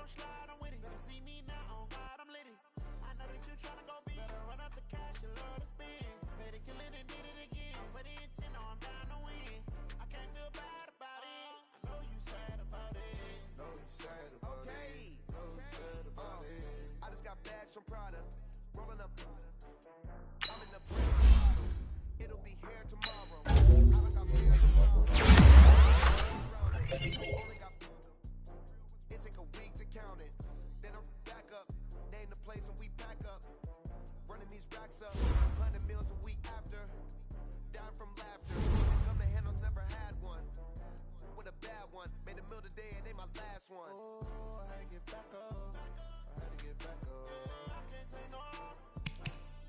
Slide, I'm with it. Better see me now, on God, I'm lit it. I know that you tryna go big. Better run up the cash, you love to spend. Better kill it and did it again. But the intent, no, I'm down to win. I can't feel bad about it. I know you sad about it. Know you sad about it. Know you sad about it. I just got bags from Prada. Rolling up. I'm in the brand new bottle. It'll be here tomorrow. I done got beers and bottles. Only got. It take a week to count it. Then I'm back up. Name the place and we back up. Running these racks up. 100 meals a week after. Dying from laughter. Come to handles, never had one. With a bad one. Made a meal today and they my last one. Oh, I had to get back up. I had to get back up. I can't take no off.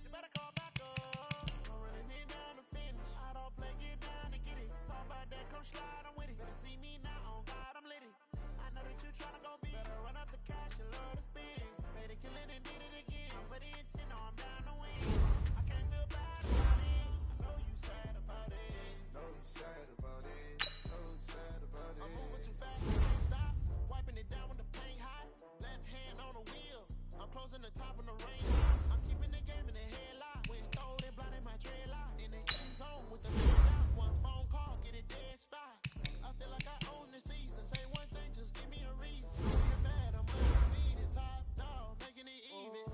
You better call back up. I'm running it down to finish. I don't play, get down to get it. Talk about that, come slide, I'm with it. Better see me now, on God, I'm lit it. I know that you tryna go big. Better run up the cash, you love to spend. Better kill it and did it again. But the intent, no, I'm down to win. I can't feel bad about it. I know you sad about it. Know you sad about it. Know you sad about it. I'm moving too fast, I can't stop. Wiping it down with the paint hot. Left hand on the wheel. I'm closing the top on the rain. I'm keeping the game in the headlock. When throwed and blinded my dreadlock. In the end zone with the red dot. One phone call, get it dead stop. I feel like I own the season. Say one thing, just give me a reason. You're bad, I'm undefeated. Top dog, making it even.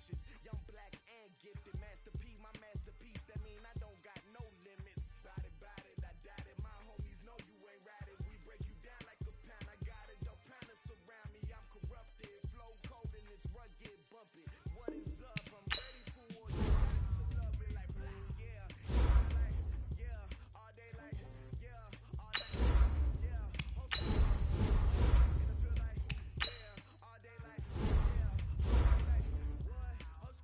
ambitious. Young, black, and gifted. Master P, my masterpiece. That mean I don't got no limits. Bout it, I doubt it. My homies know you ain't ratted. We break you down like a pound. I got it, don't pound us around me. I'm corrupted. Flow cold and it's rugged, bumpy. What is up? I'm ready for war. You got to love it like black. Yeah, like, yeah, all day like, yeah, all night. Yeah, host and I feel like, yeah, all day like, yeah, all day like, what? Host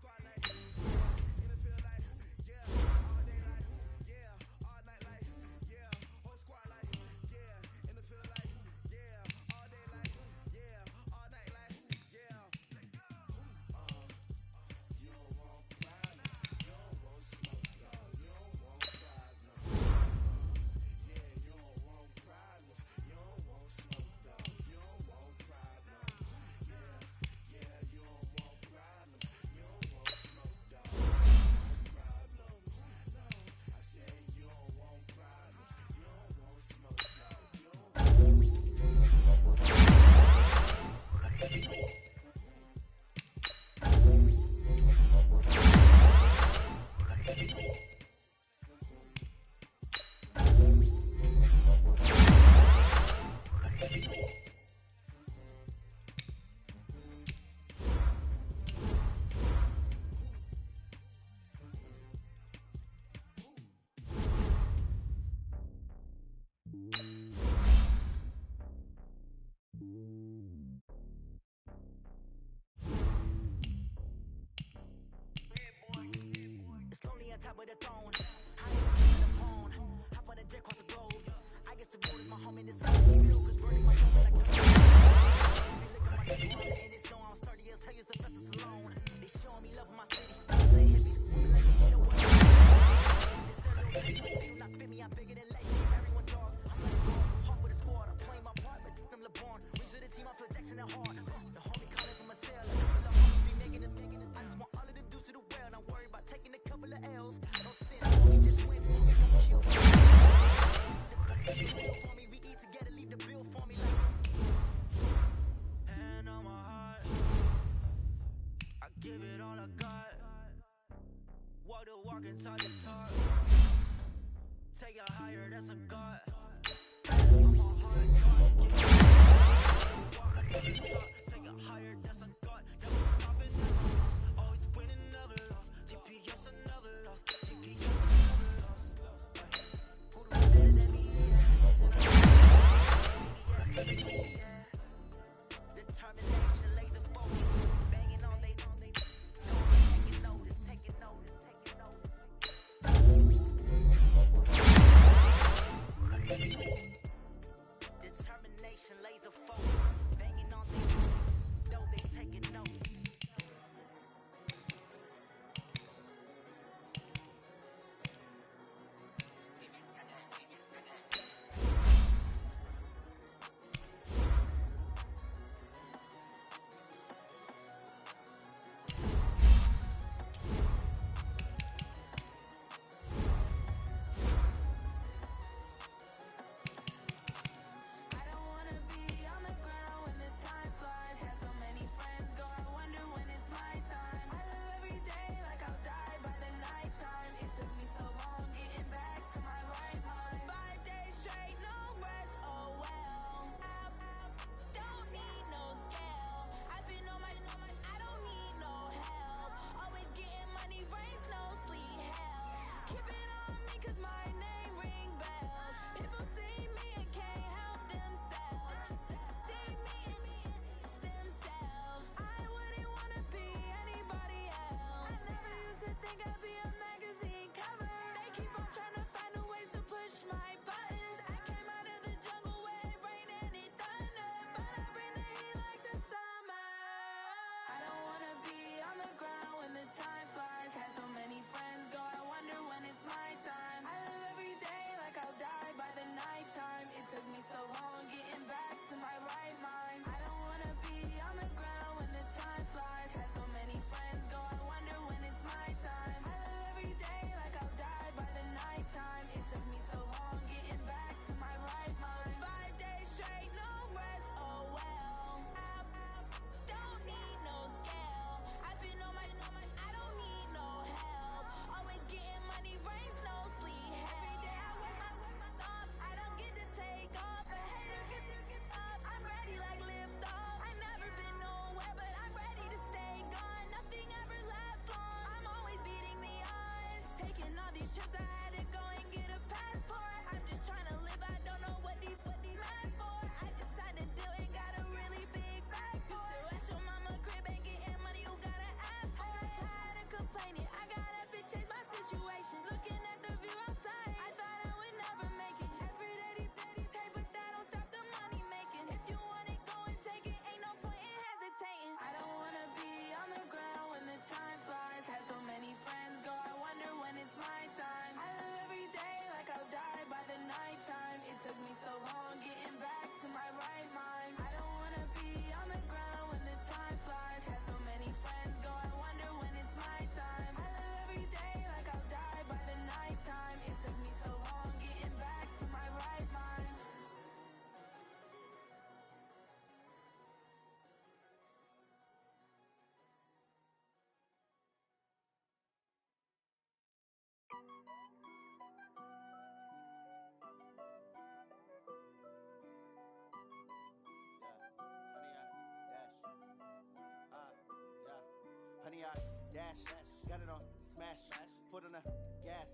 dash. Got it on smash. Foot on the gas.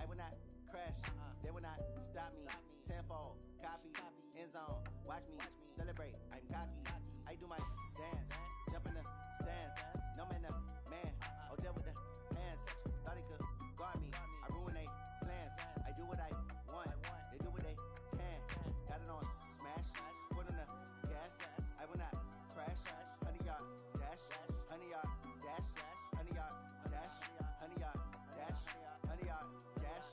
I will not crash. They will not stop me. Tenfold, copy, end zone. Watch me celebrate. I'm cocky. I do my dance. Jump in the stands. No man, the man. Oh, deal with the hands. Thought he could guard me. I ruin they plans. I do what I want. They do what they can. Got it on smash. Foot on the gas. I will not crash. 100-yard dash. 100-yard dash. 100-yard dash. 100-yard dash. 100-yard dash.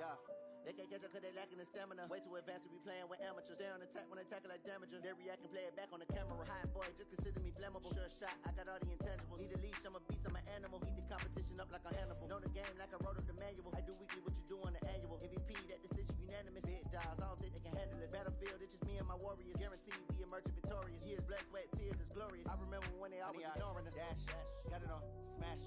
Yeah. They can't catch up cause they lacking the stamina. Way too advanced to be playing with amateurs. Stay on attack when they tackle like damager. They react and play it back on the camera. Hot boy, just consider me flammable. Sure shot, I got all the intangibles. Need a leash, I'm a beast, I'm an animal. Heat the competition up like a Hannibal. Know the game like I wrote up the manual. I do weekly what you do on the annual. MVP, that decision unanimous. Big dogs, I don't think they can handle it. Battlefield, it's just me and my warriors. Guaranteed we emerging victorious. Years, blood, sweat, tears, it's glorious. I remember when they always ignoring us. Dash, got it on smash.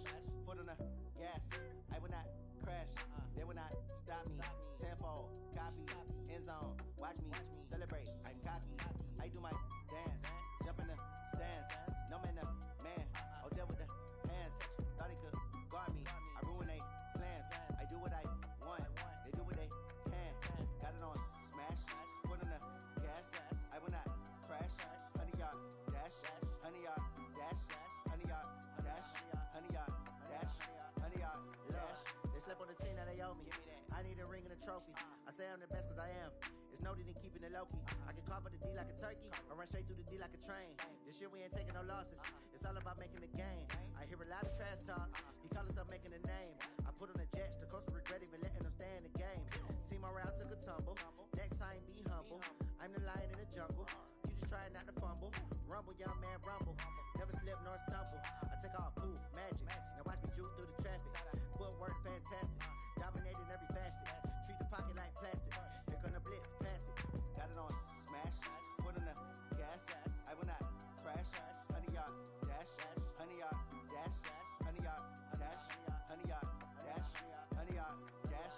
Foot on the gas. I will not crash. They will not stop me. Tenfold, copy, end zone. Watch me celebrate. I'm cocky. I do my dance. Jump in the stands. No man, the man. Oh, deal with the hands. Thought he could guard me. I ruin they plans. I do what I want. They do what they can. Got it on smash. Foot on the gas. I will not crash. 100-yard dash. 100-yard dash. 100-yard dash. 100-yard dash. 100-yard dash. They slept on the team that they owe me. I need a ring and a trophy. I say I'm the best cause I am. It's noted in keeping it low-key. I can carve for the D like a turkey, or run straight through the D like a train. This year we ain't taking no losses. It's all about making the game. I hear a lot of trash talk. He call himself making a name. I put on the Jets. The coach regret even letting them stay in the game. Team morale took a tumble. Next time be humble. I'm the lion in the jungle. You just trying not to fumble. Rumble, young man, rumble. Never slip nor stumble. I take off, poof, magic. Now watch me juke through the traffic. Footwork fantastic. Dominating every facet. Treat the pocket like plastic. Here come the blitz, pass it. Got it on smash. Foot on the gas. I will not crash. 100-yard dash. 100-yard dash. 100-yard dash. 100-yard dash. 100-yard dash.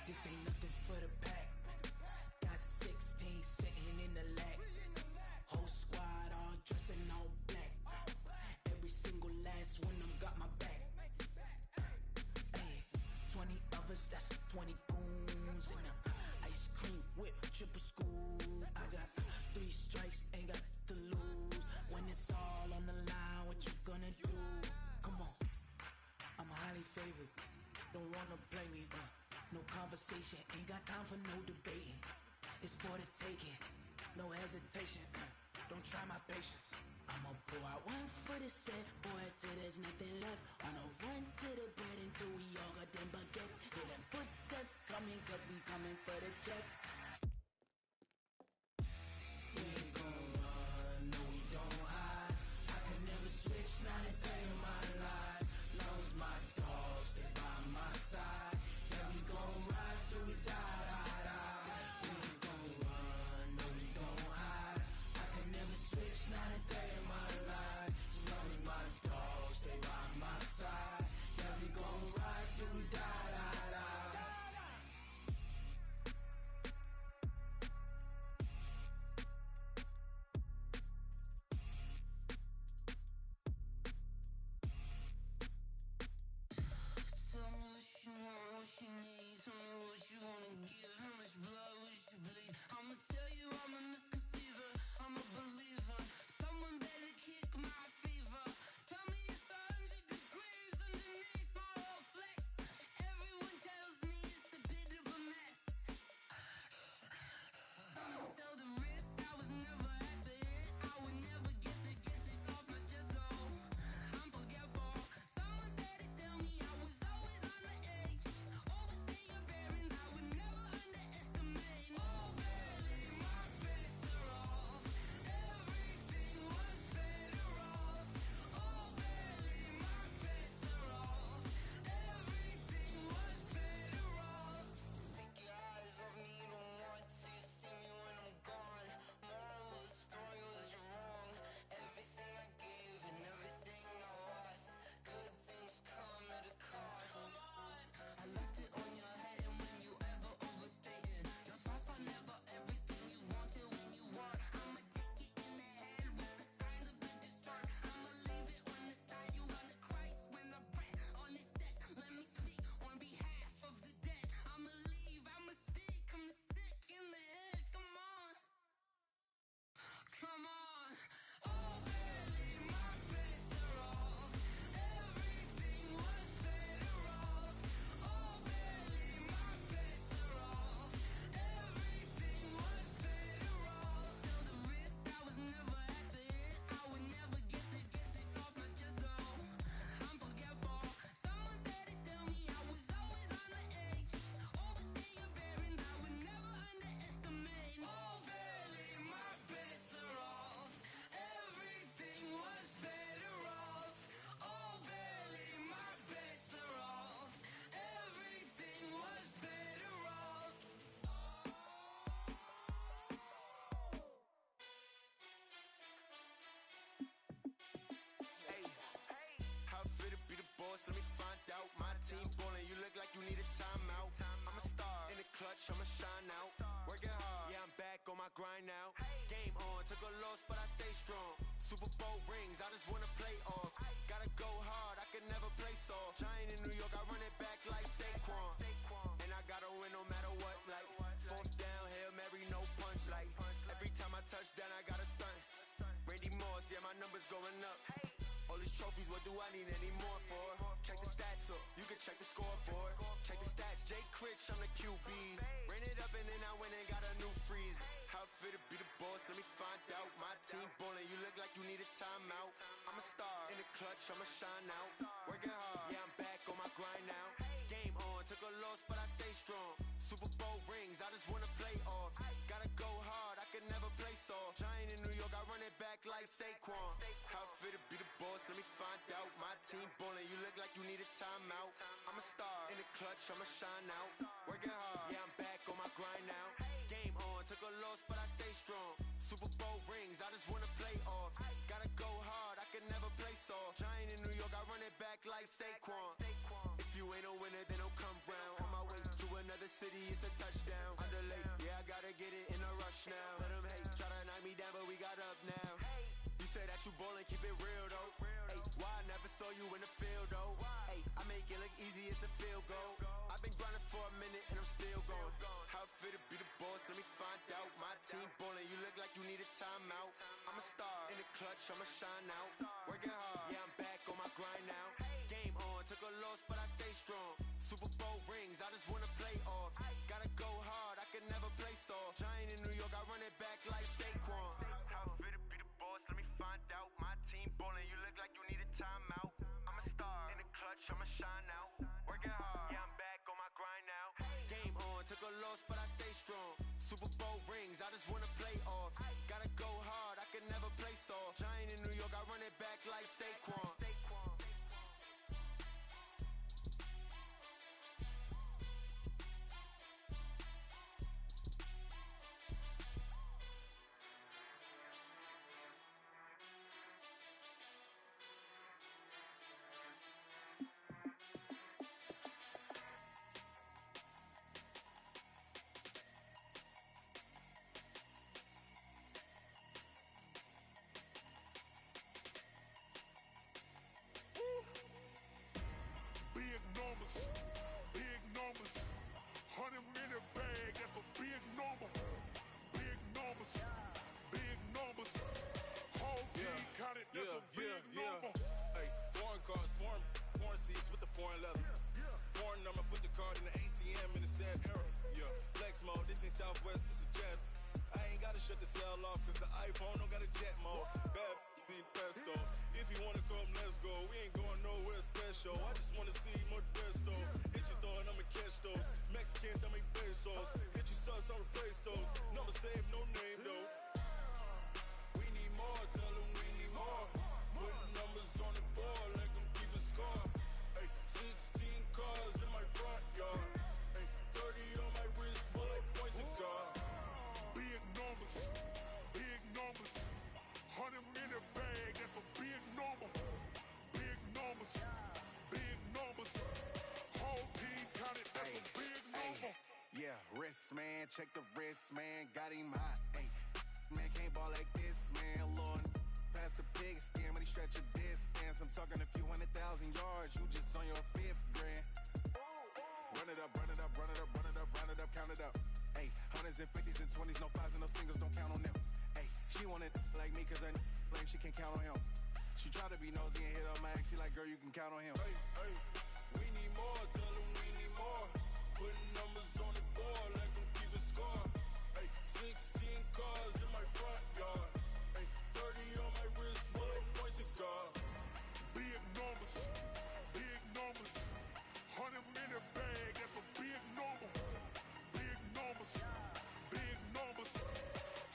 This ain't nothing for the pack. Got 16 sitting in the lag. Whole squad all dressing all black. Every single last one of them got my back. Hey, 20 of us, that's 20 goons in them. Ice cream whip, triple scoop. I got 3 strikes, ain't got to lose. When it's all on the line, what you gonna do? Come on, I'm highly favored. Don't wanna play me, no conversation, ain't got time for no debating. It's for the taking, no hesitation. Don't try my patience. I'ma pour out one for the set, boy, till there's nothing left. On a run to the bed until we all got them baguettes. Hear them footsteps coming, cause we coming for the check. We ain't gon' run, no we don't hide. I could never switch, not a day in my life. Long as my dogs, they by my side. Yeah, we gon' ride till we die, die, die. We ain't gon' run, no we don't hide. I could never switch, not a day in my life. As long as my dogs, they by my side. Yeah, we gon' ride till we die, die, die. Bowl rings, I just wanna play off. Gotta go hard, I can never play soft. Giant in New York, I run it back like Saquon. And I gotta win no matter what, like fourth down, Hail Mary, no punch. Like every time I touch down, I gotta stunt. Randy Moss, yeah, my numbers going up. All these trophies, what do I need any more for? Check the stats up, you can check the scoreboard. Check the stats, Jay Critch, I'm the QB. Ran it up and then I went and got a new freeze. How fit to be the boss, let me find out. My team ballin', you look like you need a timeout. I'm a star, in the clutch, I'ma shine out. Working hard, yeah, I'm back on my grind now. Game on, took a loss, but I stay strong. Super Bowl rings, I just wanna play off. Gotta go hard, I can never play soft. Giant in New York, I run it back like Saquon. How fit to be the boss, let me find out. My team ballin', you look like you need a timeout. I'm a star, in the clutch, I'ma shine out. Working hard, yeah, I'm back on my grind now. Game on, took a loss, but I stay strong. Super Bowl rings, I just wanna play off. Gotta go hard, I can never play soft. Giant in New York, I run it back like Saquon. If you ain't a winner, then don't come round. On my way to another city, it's a touchdown. Underlay, yeah, I gotta get it in a rush now. Let them hate, try to knock me down, but we got up now. You say that you ballin', keep it real though. Ay, why I never saw you in the field though? Ay, I make it look easy, it's a field goal. I've been grinding for a minute and I'm still going. How fit to be the boss, let me find out. My team ballin', you look like you need a timeout. I'm a star, in the clutch, I'ma shine out. Working hard, yeah, I'm back on my grind now. Game on, took a loss, but I stay strong. Super Bowl rings, I just wanna play off. Gotta go hard, I can never play soft. Giant in New York, I run it back like Saquon. How fit to be the boss, let me find out. My team ballin', you look like you need a timeout. I'm a star, in the clutch, I'ma shine out. Working hard, yeah, I'm back on my grind now. Game on, took a loss, but I stay strong. Super Bowl rings, I just wanna play off. Gotta go hard, I can never play soft. Giant in New York, I run it back like Saquon. Big numbers, big numbers. 100-minute bag, that's a big number. Big numbers, big numbers. Whole team counted, that's a big number. Hey, foreign cars, foreign seats with the foreign leather. Foreign number, put the card in the ATM in the sad era. Yeah, flex mode, this ain't Southwest, this is jet. I ain't gotta shut the cell off, cause the iPhone don't got a jet mode. Bad need pesto. If you wanna come, let's go. We ain't going nowhere special. I just wanna see Modesto. Hit your throw and I'ma catch those. Mexican, I make pesos. Hit your sauce, I'll replace those. Number save, no name though. We need more, tell them we need more. Putting numbers on the board, let them keep a score. Hey, 16 cars in my front yard. Hey, 30 on my wrist, bullet point to God. Big numbers, big numbers. 100-minute bag, that's a big number. Big numbers, big numbers. Whole team counted, that's a big number. Yeah, wrist man, check the wrist man, got him hot. Ay, man can't ball like this, man. Lord, past the big skin when he stretch a distance. I'm talking a few 100,000 yards, you just on your 5th grand. Run it up, run it up, run it up, run it up, run it up, count it up. Ay, hundreds and 50s and 20s, no 5s and no singles, don't count on them. Ay, she wanted like me cause her lame, she can't count on him. She tried to be nosy and hit up my ex, she like, girl, you can count on him. Hey, hey, we need more, tell them we need more. Putting numbers on the board, let them keep a score. Hey, 16 cars in my front yard. Hey, 30 on my wrist, bullet point to God. Big numbers, big numbers. 100-minute bag, that's a big number. Big numbers, big numbers.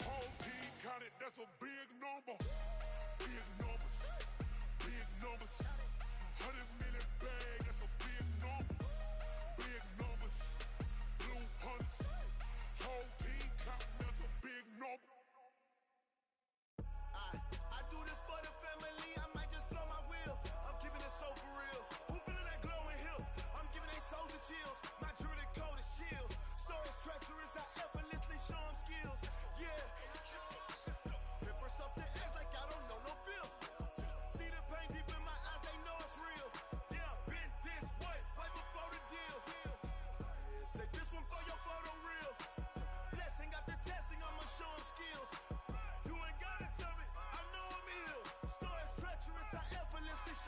Whole team counted, that's a big number. Big numbers, big numbers. 100-minute bag, that's a big number.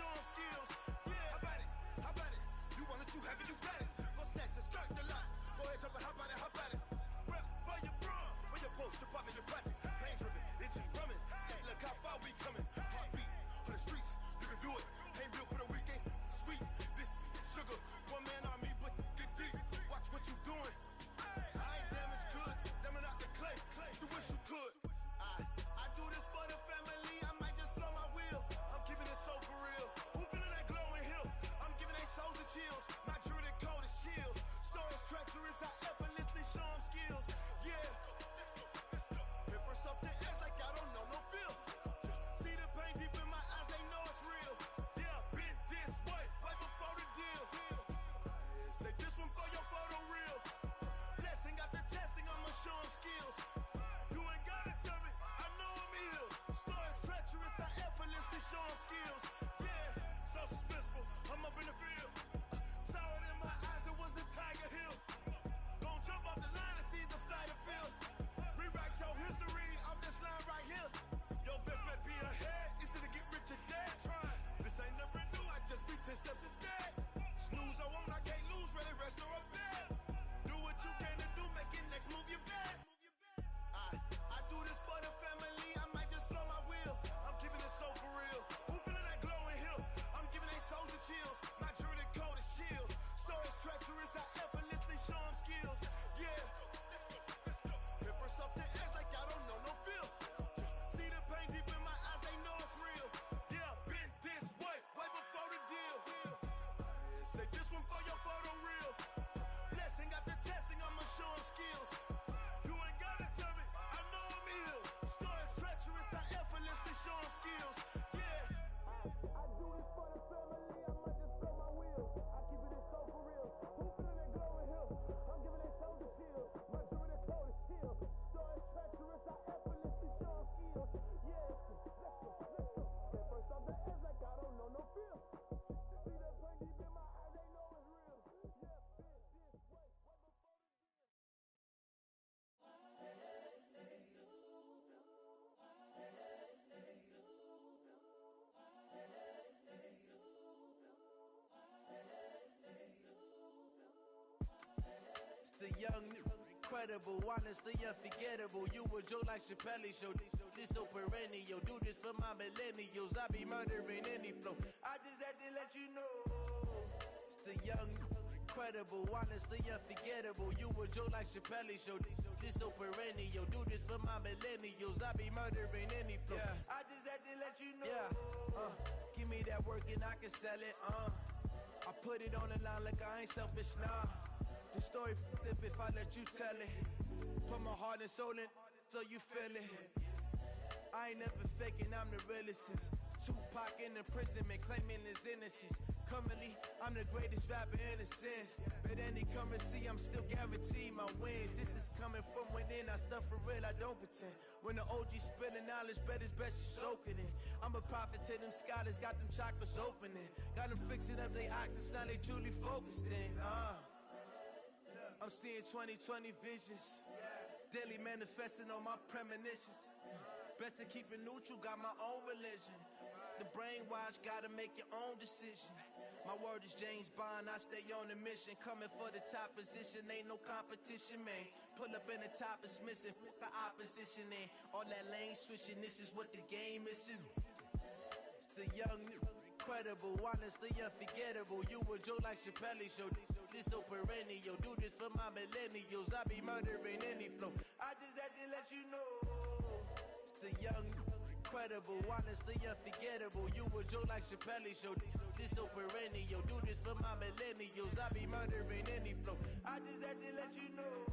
show them skills. Yeah, how about it? How about it? You want it, you have it, you got it. Go snatch it, skirt the lot. Go ahead, jump it, how about it? How about it? Rep for your brum, for your post, department, your projects. Pain driven, itching, drumming. Look how far we coming. Heartbeat on the streets, you can do it. Ain't built for the weekend. Sweet, this sugar, one man army, but get deep. Watch what you doing. I ain't damaged goods, damn out the clay. You wish you could. I do this for the family. I might just blow my wheel. I'm keeping it so for real. Who feeling that glowing hill? I'm giving they souls the chills. My jewelry code is chill. Stories treacherous, I effortlessly show them skills. Yeah. Paper stuff to edge like I don't know no feel. See the pain deep in my eyes, they know it's real. Yeah, been this way, right before the deal. Say this one for your photo reel. Blessing after testing, I'ma show them skills. You ain't gotta tell me, I know I'm ill. Stories treacherous, I effortlessly show them skills. Yeah, so suspenseful, I'm up in the field. Saw it in my eyes, it was the Tiger Hill. Gon' jump off the line and see the flight of field. Rewrite your history off this line right here. Your best bet be ahead, easy to get rich or dead. Try, this ain't never new, I just be 10 steps instead. Snooze, I won't, I can't lose, ready, rest or up bed. Do what you can to do, make it next move your best. I do this for the family, I might just blow my wheel. I'm keeping it so for real. Who feeling that glowing hill? I'm giving they souls the chills. My jewelry code is chill. Stories treacherous, I effortlessly show them skills. Yeah. Paper stuff to edge like I don't know no feel. See the pain deep in my eyes, they know it's real. Yeah, been this way, way before the deal. Say this one for your photo reel. Blessing after testing, I'ma show them skills. You ain't gotta tell me, I know I'm ill. Stories treacherous, I effortlessly show them skills. Yeah. I do this for the family, I might just blow my wheel. I keep it so for real. Who feeling that glowing hill? I'm giving they souls the shield. My jewelry code is chill. Stories treacherous, I effortlessly show them skills. Yeah, let's go. Get first off the edge like I don't know no feel. See that pain deep in my eyes, they know it's real. Yeah, been this way, way before the deal. It's the young, incredible, honestly unforgettable. You a joke like Chappelle show. This so perennial. Do this for my millennials. I be murdering any flow. I just had to let you know. It's the young, incredible, honestly unforgettable. You a joke like Chappelle show. This so perennial. Do this for my millennials. I be murdering any flow. Yeah. I just had to let you know. Yeah. Give me that work and I can sell it. I put it on the line like I ain't selfish, nah. The story flip if I let you tell it. Put my heart and soul in so you feel it. I ain't never faking, I'm the realest since Tupac in imprisonment, claiming his innocence. Currently, I'm the greatest rapper in a sense. But any currency, I'm still guaranteed my wins. This is coming from within, I stuff for real, I don't pretend. When the OG spilling knowledge, bet it's best you soak it in. I'm a prophet to them scholars, got them chakras opening. Got them fixing up they octaves, now they truly focused in. I'm seeing 2020 visions. Daily manifesting on my premonitions. Best to keep it neutral, got my own religion. The brainwash, gotta make your own decision. My word is James Bond, I stay on a mission. Coming for the top position, ain't no competition, man. Pull up in the top is missing, the opposition in. All that lane switching, this is what the game is. It's the young, incredible, honestly unforgettable. You a joke like Chappelle show. This so perennial. Do this for my millennials. I be murdering any flow. I just had to let you know. It's the young, incredible, honestly unforgettable. You a joke like Chappelle show. This so perennial. Do this for my millennials. I be murdering any flow. I just had to let you know.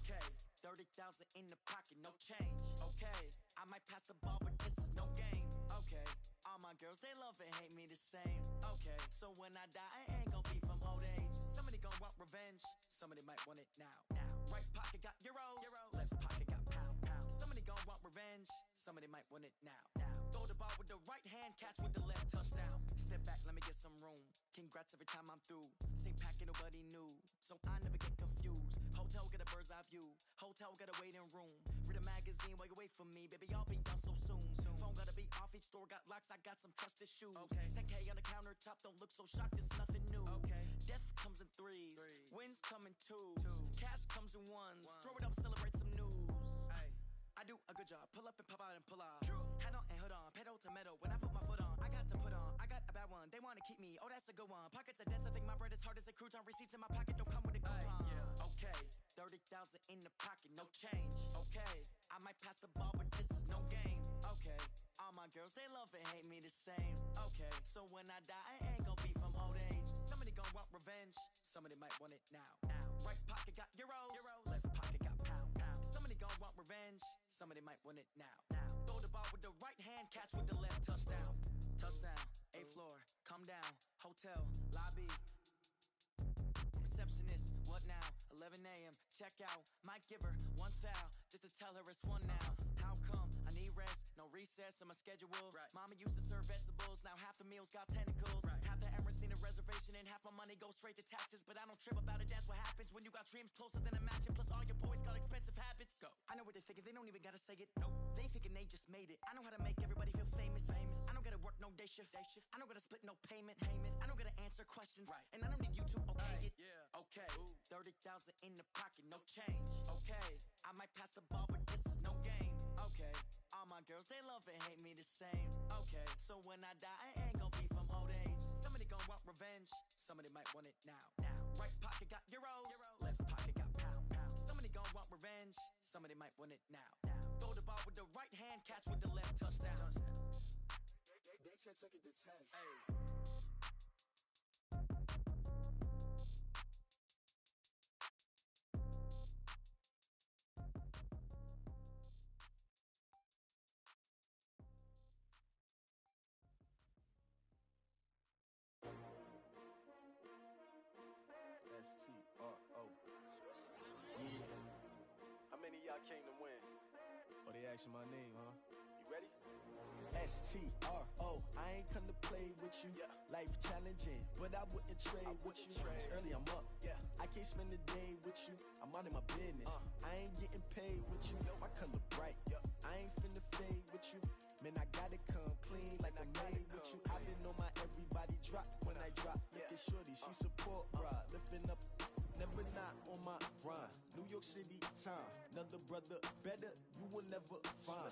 Okay, 30,000 in the pocket, no change. Okay, I might pass the ball, but this is no game. Okay, all my girls, they love and hate me the same. Okay, so when I die, I ain't gon' be from old age. Somebody gon' want revenge, somebody might want it now. Right pocket got euros, left pocket got pound. Somebody gon' want revenge, somebody might want it now. Throw the ball with the right hand, catch with the left, touchdown. Step back, let me get some room. Congrats every time I'm through. Same packet, nobody knew, so I never get confused. Hotel get a bird's eye view, hotel got a waiting room. Read a magazine while you wait for me, baby, I'll be done so soon. Phone gotta be off, each store got locks, I got some trusted shoes. 10K on the countertop, don't look so shocked, it's nothing new. Death comes in threes, wins come in twos, cash comes in ones. Throw it up, celebrate some news. I do a good job, pull up and pop out and pull out. Head on and hood on, pedal to metal. When I put my foot on, I got to put on. I got a bad one, they wanna keep me, oh that's a good one. Pockets are dense, I think my bread is hard as a crouton. Receipts in my pocket don't come with a coupon. Okay, 30,000 in the pocket, no change. Okay, I might pass the ball, but this is no game. Okay, all my girls, they love and hate me the same. Okay, so when I die, I ain't gon' be from old age. Somebody gon' want revenge, somebody might want it now. Right pocket got euros, left pocket got pound. Somebody gon' want revenge, somebody might want it now. Throw the ball with the right hand, catch with the left, touchdown. Touchdown, 8th floor, come down, hotel, lobby. Receptionist, what now? 11 a.m., check out. Might give her one foul, just to tell her it's one now. How come? I need rest, no recess on my schedule. Mama used to serve vegetables, now half the meals got tentacles. Half the Emirates need a reservation and half my money goes straight to taxes. But I don't trip about it, that's what happens when you got dreams closer than a mansion. Plus all your boys got expensive habits. Go. I know what they're thinking, they don't even gotta say it. Nope. They thinking they just made it. I know how to make everybody feel famous. I don't gotta work no day shift. I don't gotta split no payment. I don't gotta answer questions. And I don't need you to okay it. Okay, 30,000 in the pocket, no change. Okay, I might pass the ball, but this is no game. Okay, all my girls, they love and hate me the same. Okay, so when I die, I ain't gon' be from old age. Somebody gon' want revenge, somebody might want it now. Right pocket got euros, left pocket got pound. Somebody gon' want revenge, somebody might want it now. Throw the ball with the right hand, catch with the left, touchdown. They can't take it to 10. S-T-R-O. How many of y'all came to win? Oh, they asking my name, huh? You ready? S-T-R-O. I ain't come to play with you. Life challenging, but I wouldn't trade with you. It's early, I'm up. I can't spend the day with you. I'm out of my business. I ain't getting paid with you. My color bright. I ain't finna fade with you. Man, I gotta come clean like I made with you. I've been on my everybody drop when I drop. Look at shorty, she support ride. Lifting up, never not on my grind. New York City time, another brother better, you will never find.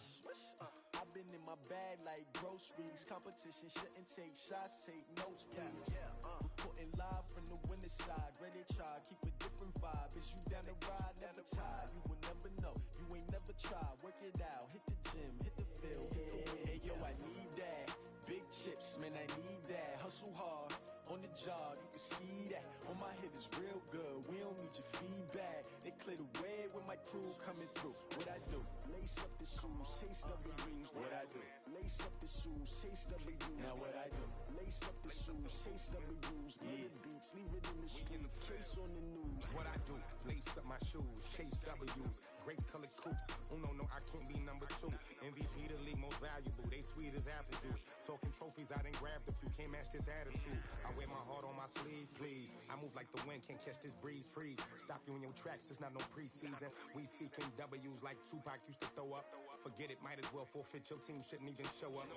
I've been in my bag like groceries. Competition shouldn't take shots, take notes, please. Reporting live from the winter side. Ready to try, keep a different vibe. Is you down the ride, never tired. You will never know, you ain't never tried. Work it out, hit the gym, hit the field. Hey yo, I need that. Big chips, man, I need that. Hustle hard, on the job, you can see that. On my head is real good, we don't need your feedback. They clear the way with my crew coming through. What I do? Lace up the shoes, chase W's. What I do? Lace up the shoes, chase W's. Now what I do? Lace up the shoes, chase W's. Murder beats, leave it in the street, case on the news. What I do? Lace up my shoes, chase W's. Great colored coops. Oh no, I can't be number 2. MVP the league most valuable. They sweet as apple juice. Talking trophies, I done grabbed a few. Can't match this attitude. I wear my heart on my sleeve, please. I move like the wind, can't catch this breeze, freeze. Stop you in your tracks, there's not no preseason. We seeking W's like Tupac used to throw up. Forget it, might as well forfeit. Your team shouldn't even show up.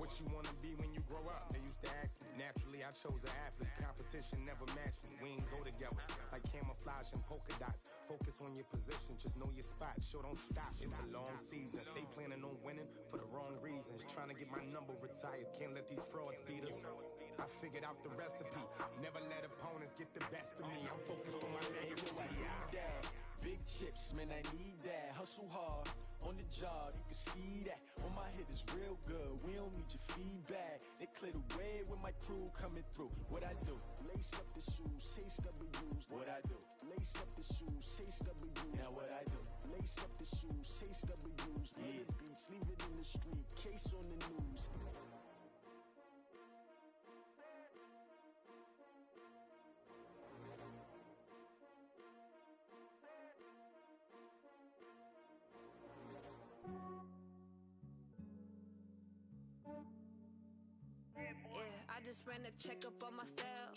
What you wanna be when you grow up? They used to ask me. Naturally, I chose an athlete. Competition never matched me. We ain't go together like camouflage and polka dots. Focus on your position, just know your spot. Sure, don't stop. It's a long season. They planning on winning for the wrong reasons. Trying to get my number retired. Can't let these frauds beat us. I figured out the recipe. Never let opponents get the best of me. I'm focused on my legacy. I need that. Big chips, man, I need that. Hustle hard, on the job, you can see that. On my head is real good, we don't need your feedback. They clear the way with my crew coming through. What I do? Lace up the shoes, chase W's. What I do? Lace up the shoes, chase W's. Now what I do? Lace up the shoes, chase W's. Yeah. The beats, leave it in the street, case on the news. Yeah, I just ran a checkup on myself.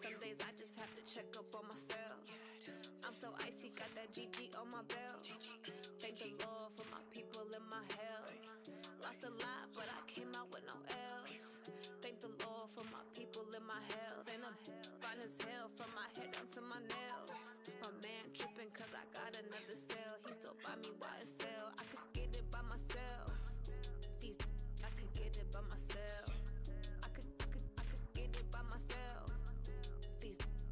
Some days I just have to check up on myself. I'm so icy, got that GG on my belt. Thank the Lord for my people and my health. Lost a lot, but I came out with no else. Thank the Lord for my people and my health. And I'm fine as hell from my head down to my nails. My man tripping cause I got another cell. He still buy me YSL. I could get it by myself. I could get it by myself. I could get it by myself.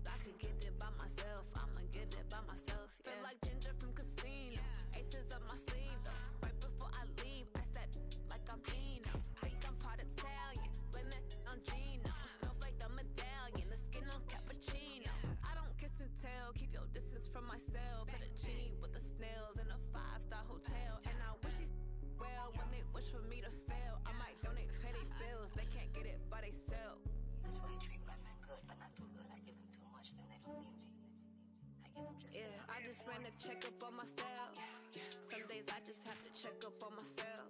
I could get it by myself. I'ma get it by myself. Yeah. Feel like Ginger from Casino. Aces up my sleeve though. Right before I leave, I said like I'm Dino. Think I'm part Italian. Blame it on Gino. Snowflake the medallion. The skin on cappuccino. I don't kiss and tell. Keep your distance from myself. Fettuccine with the snails in a 5-star hotel. And I wish these well when they wish for me to fail. I might donate, pay their bills. They can't get it by they sell. That's why I treat women good, but not too good. I give them too much, then they don't need me. I give them just yeah, I just ran a checkup on myself. Some days I just have to check up on myself.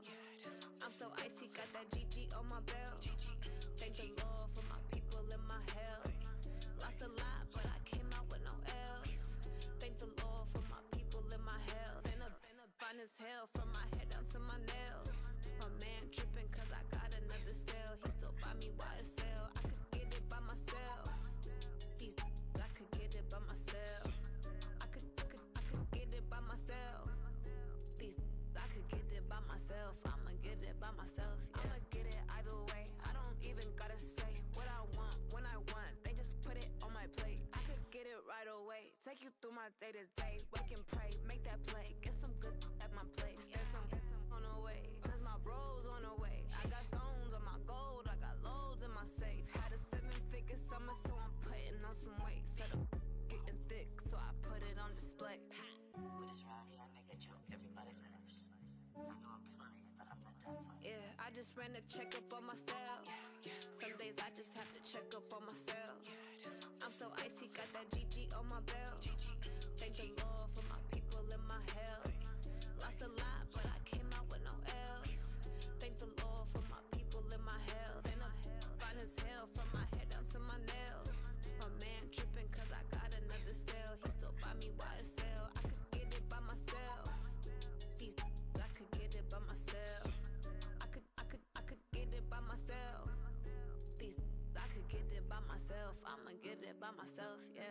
I'm so icy, got that GG on my belt. Thank the Lord for my people and my health. Lost a lot, but I came out with no else. Thank the Lord for my people and my health. And I'm fine as hell from my head down to my nails. My man tripping cause I got another cell. He still buy me YSL. I could get it by myself. I could get it by myself. I could get it by myself. I could get it by myself. I'ma get it by myself. Yeah. I'ma get it either way. I don't even gotta say what I want when I want. They just put it on my plate. I could get it right away. Take you through my day to day. Wake and pray, make that play. Get some good at my place. There's some on the way. Cause my bros on the way. I got stones on my gold. I got loads in my safe. Had a 7-figure summer, so I'm putting on some weight. Set up getting thick, so I put it on display. But it's around here, I make a joke, everybody laughs. I know I'm funny, but I'm not that funny. Yeah, I just ran a checkup on myself. Some days I just have to check up on myself. I'm so icy, got that GG on my belt. Thank the Lord for my people and my health. Lost a lot, but I came out with no else. Thank the Lord for my people and my health. And I'm fine as hell from my head down to my nails. My man tripping cause I got another cell. He still buy me YSL. I could get it by myself. I could get it by myself. I could get it by myself. I could get it by myself. I'ma get it by myself, yeah.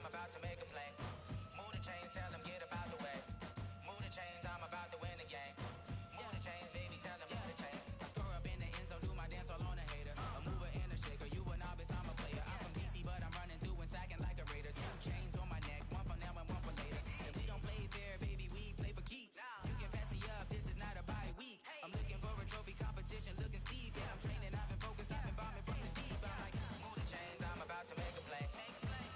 About to make a play. Move the chains, tell them get about the way. Move the chains, I'm about to win the game. Move the chains, baby, tell them move the chains. I score up in the end zone, do my dance all on a hater. A mover and a shaker, you a novice, I'm a player. I'm from DC, but I'm running through and sacking like a raider. 2 chains on my neck, one for now and one for later. If we don't play fair, baby, we play for keeps. You can pass me up, this is not a bye week. I'm looking for a trophy competition, looking steep. Yeah, I'm training, I've been focused, I've been bombing from the deep. I'm like, move the chains, I'm about to make a play.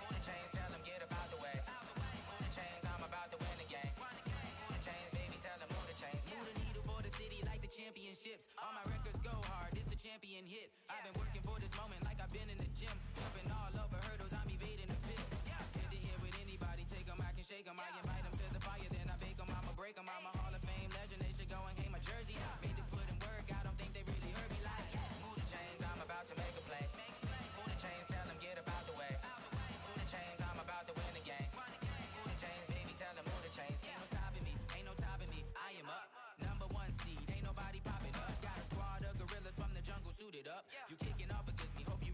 Move the chains, tell them get about the way. Move the chains, I'm about to win the game. Move the chains, baby, tell them move the chains. Move the needle for the city like the championships. All my records go hard, this a champion hit. I've been working for this moment like I've been in the gym. Jumping all over hurdles, I'm evading the pit. Head to head with anybody, take them, I can shake them. I invite them to the fire, then I bake them, I'ma break them. I'm a Hall of Fame legend, they should go and hang my jersey. Made to put in work, I don't think they really heard me like. Move the chains, I'm about to make a play. Move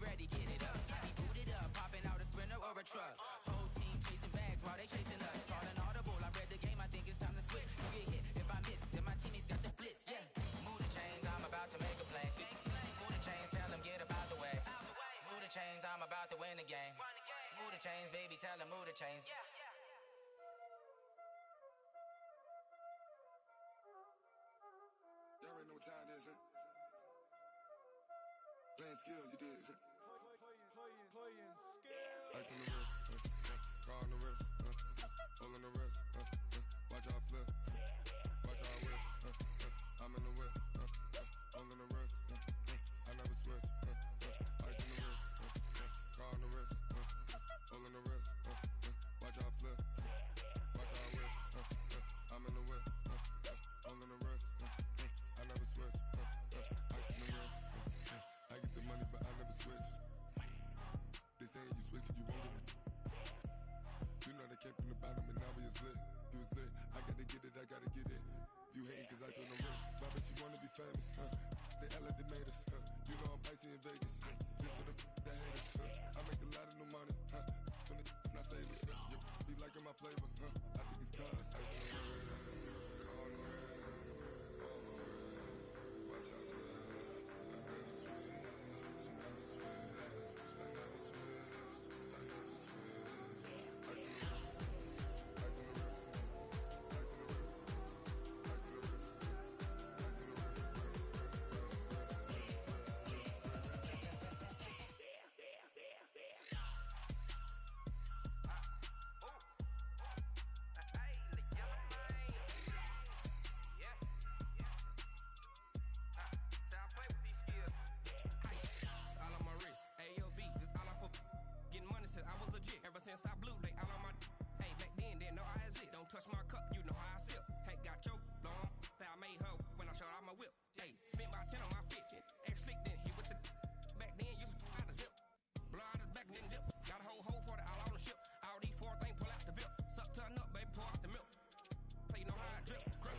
ready, get it up. I be booted up, popping out a Sprinter or a truck. Whole team chasing bags while they chasing us. Calling audible, I read the game, I think it's time to switch. You get hit if I miss, then my teammates got the blitz, yeah. Move the chains, I'm about to make a play. Move the chains, tell them get about the way. Move the chains, I'm about to win the game. Move the chains, baby, tell them move the chains. Y'all already know what time it is, huh? Playing skills, you did. Playing skills. Ice on the wrist, car on the wrist, hole in the wrist, watch out flip, watch out whip, I'm in the whip, hole in the wrist, I never switch, ice on the wrist, car on the wrist, hole in the wrist, watch out flip, watch out whip, I'm in the whip, hole in the wrist, I never switch, ice on the wrist, I get the money but I never switch. They saying you switch 'cause you won't get it. You know they came from the bottom and now we is lit. You was lit, I gotta get it, I gotta get it. You hating 'cause I on the wrist. Why bet you wanna be famous, huh? They act like they made us, huh? You know I'm icy in Vegas, This for the that hate us, I make a lot of new money, When the not saving, You be liking my flavor, I think it's cause ice on the wrist, on the wrist, on the wrist. Watch out, cuz I never switch, you never switch. I never switch, I never switch. Ice on the wrist, ice on the wrist, ice on the wrist, ice on the wrist, ice on the wrist, All on my wrist, AOB, just all off of getting money since I was legit. Ever since I blew, they all on my. Hey, back then, didn't know I exist. Don't touch my cup, you know how I sip. Hey, got your long. Say I made her when I showed out my whip. Hey, spent about 10 on my fit. Ex-slick, then hit with the. Back then, used to out the zip. Blow out his back, then dip. Got a whole party all on the ship. All these four things pull out the VIP. Suck turn up, baby, pour out the milk. So you know how I drip. Crap.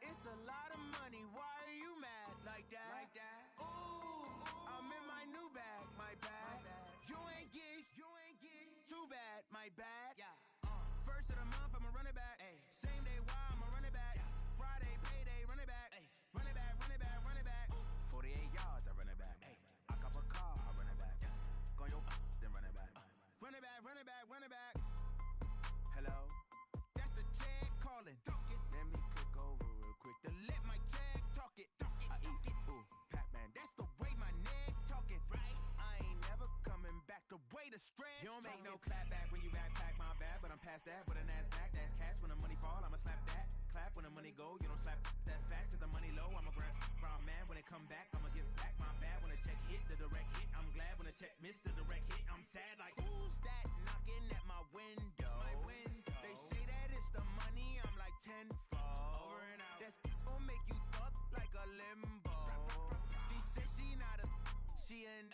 It's a lot of money, why are you mad like that? Ooh, I'm in my new bag, my bad. You ain't geeks, too bad, my bad. First of the month, I'ma run it back. Same day, why I'ma run it back. Friday, payday, run it back. Run it back, run it back, run it back. 48 yards, I run it back. I cop a car, I run it back. Go your then run it back. Run it back, run it back, run it back. Hello, that's the jag calling. Let me click over real quick to let my jag talk it. I eat it, ooh, Pac-Man, that's the way my neck talking. Right, I ain't never coming back the way the stress. You don't make no clap back when you backpack, my bad, but I'm past that with a NASDAQ. That's cash when the money fall, I'ma slap that. Clap when the money go, you don't slap. That's facts. If the money low, I'ma grab brown man when it come back. I'ma give back my bad when the check hit the direct hit. I'm glad when the check missed the direct hit. I'm sad like who's that knocking at my window? They say that it's the money. I'm like tenfold. Over and out. That's gon' make you up like a limbo. She said she not a. She an.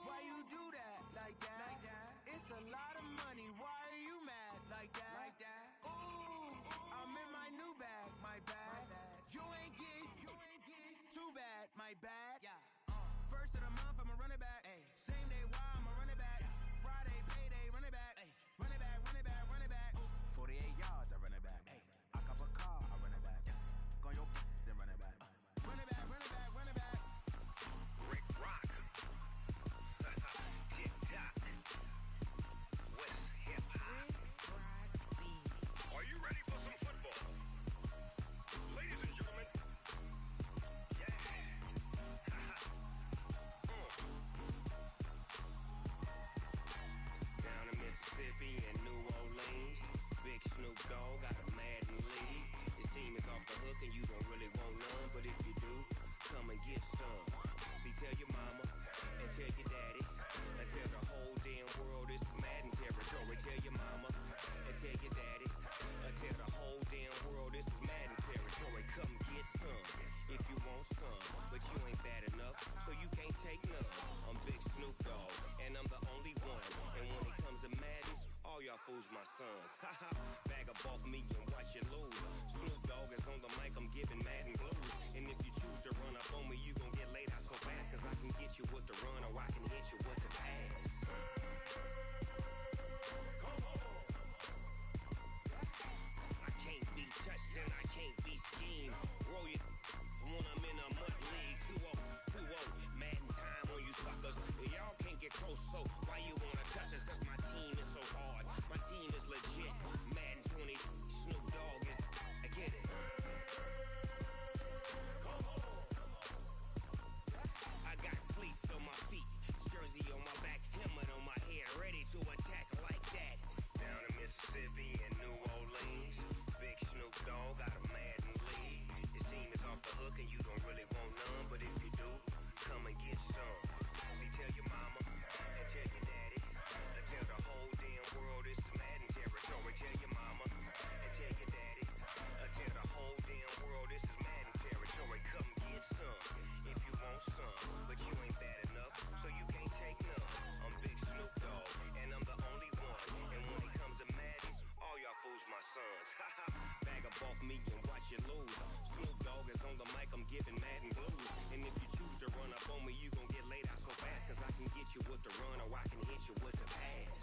Why you do that like that? It's a lot of money. Why are you mad like that? Ooh, I'm in my new with the run, or I can hit you with the pass. I can't be touched and I can't be schemed. Roll you when I'm in a mud league. 2-0, 2-0, Madden time on you suckers. Y'all can't get close, so why you wanna touch us? Cause my team is so hard, my team is legit. Madden 20, Snoop Dogg is, I get it. I got cleats on my feet, jersey on my back, helmet on my head, ready to attack like that. Down in Mississippi and New Orleans, Big Snoop Dogg got a Madden lead. His team is off the hook and you don't really want none, but if you do, come and get some. See, tell your mama and tell your daddy, and tell the whole damn world it's Madden territory. Tell your mama and tell your daddy, and tell the whole damn world this is Madden territory. Come get some if you want some, but you ain't bad enough, so you can't take none. I'm Big Snoop Dogg, and I'm the only one. And when it comes to Madden, all y'all fools my sons. Bag up off me and watch you lose. Snoop Dogg is on the mic, I'm giving Madden blues. And if you choose to run up on me, you gon' get laid out so fast. Cause I can get you with the run, or I can hit you with the pass.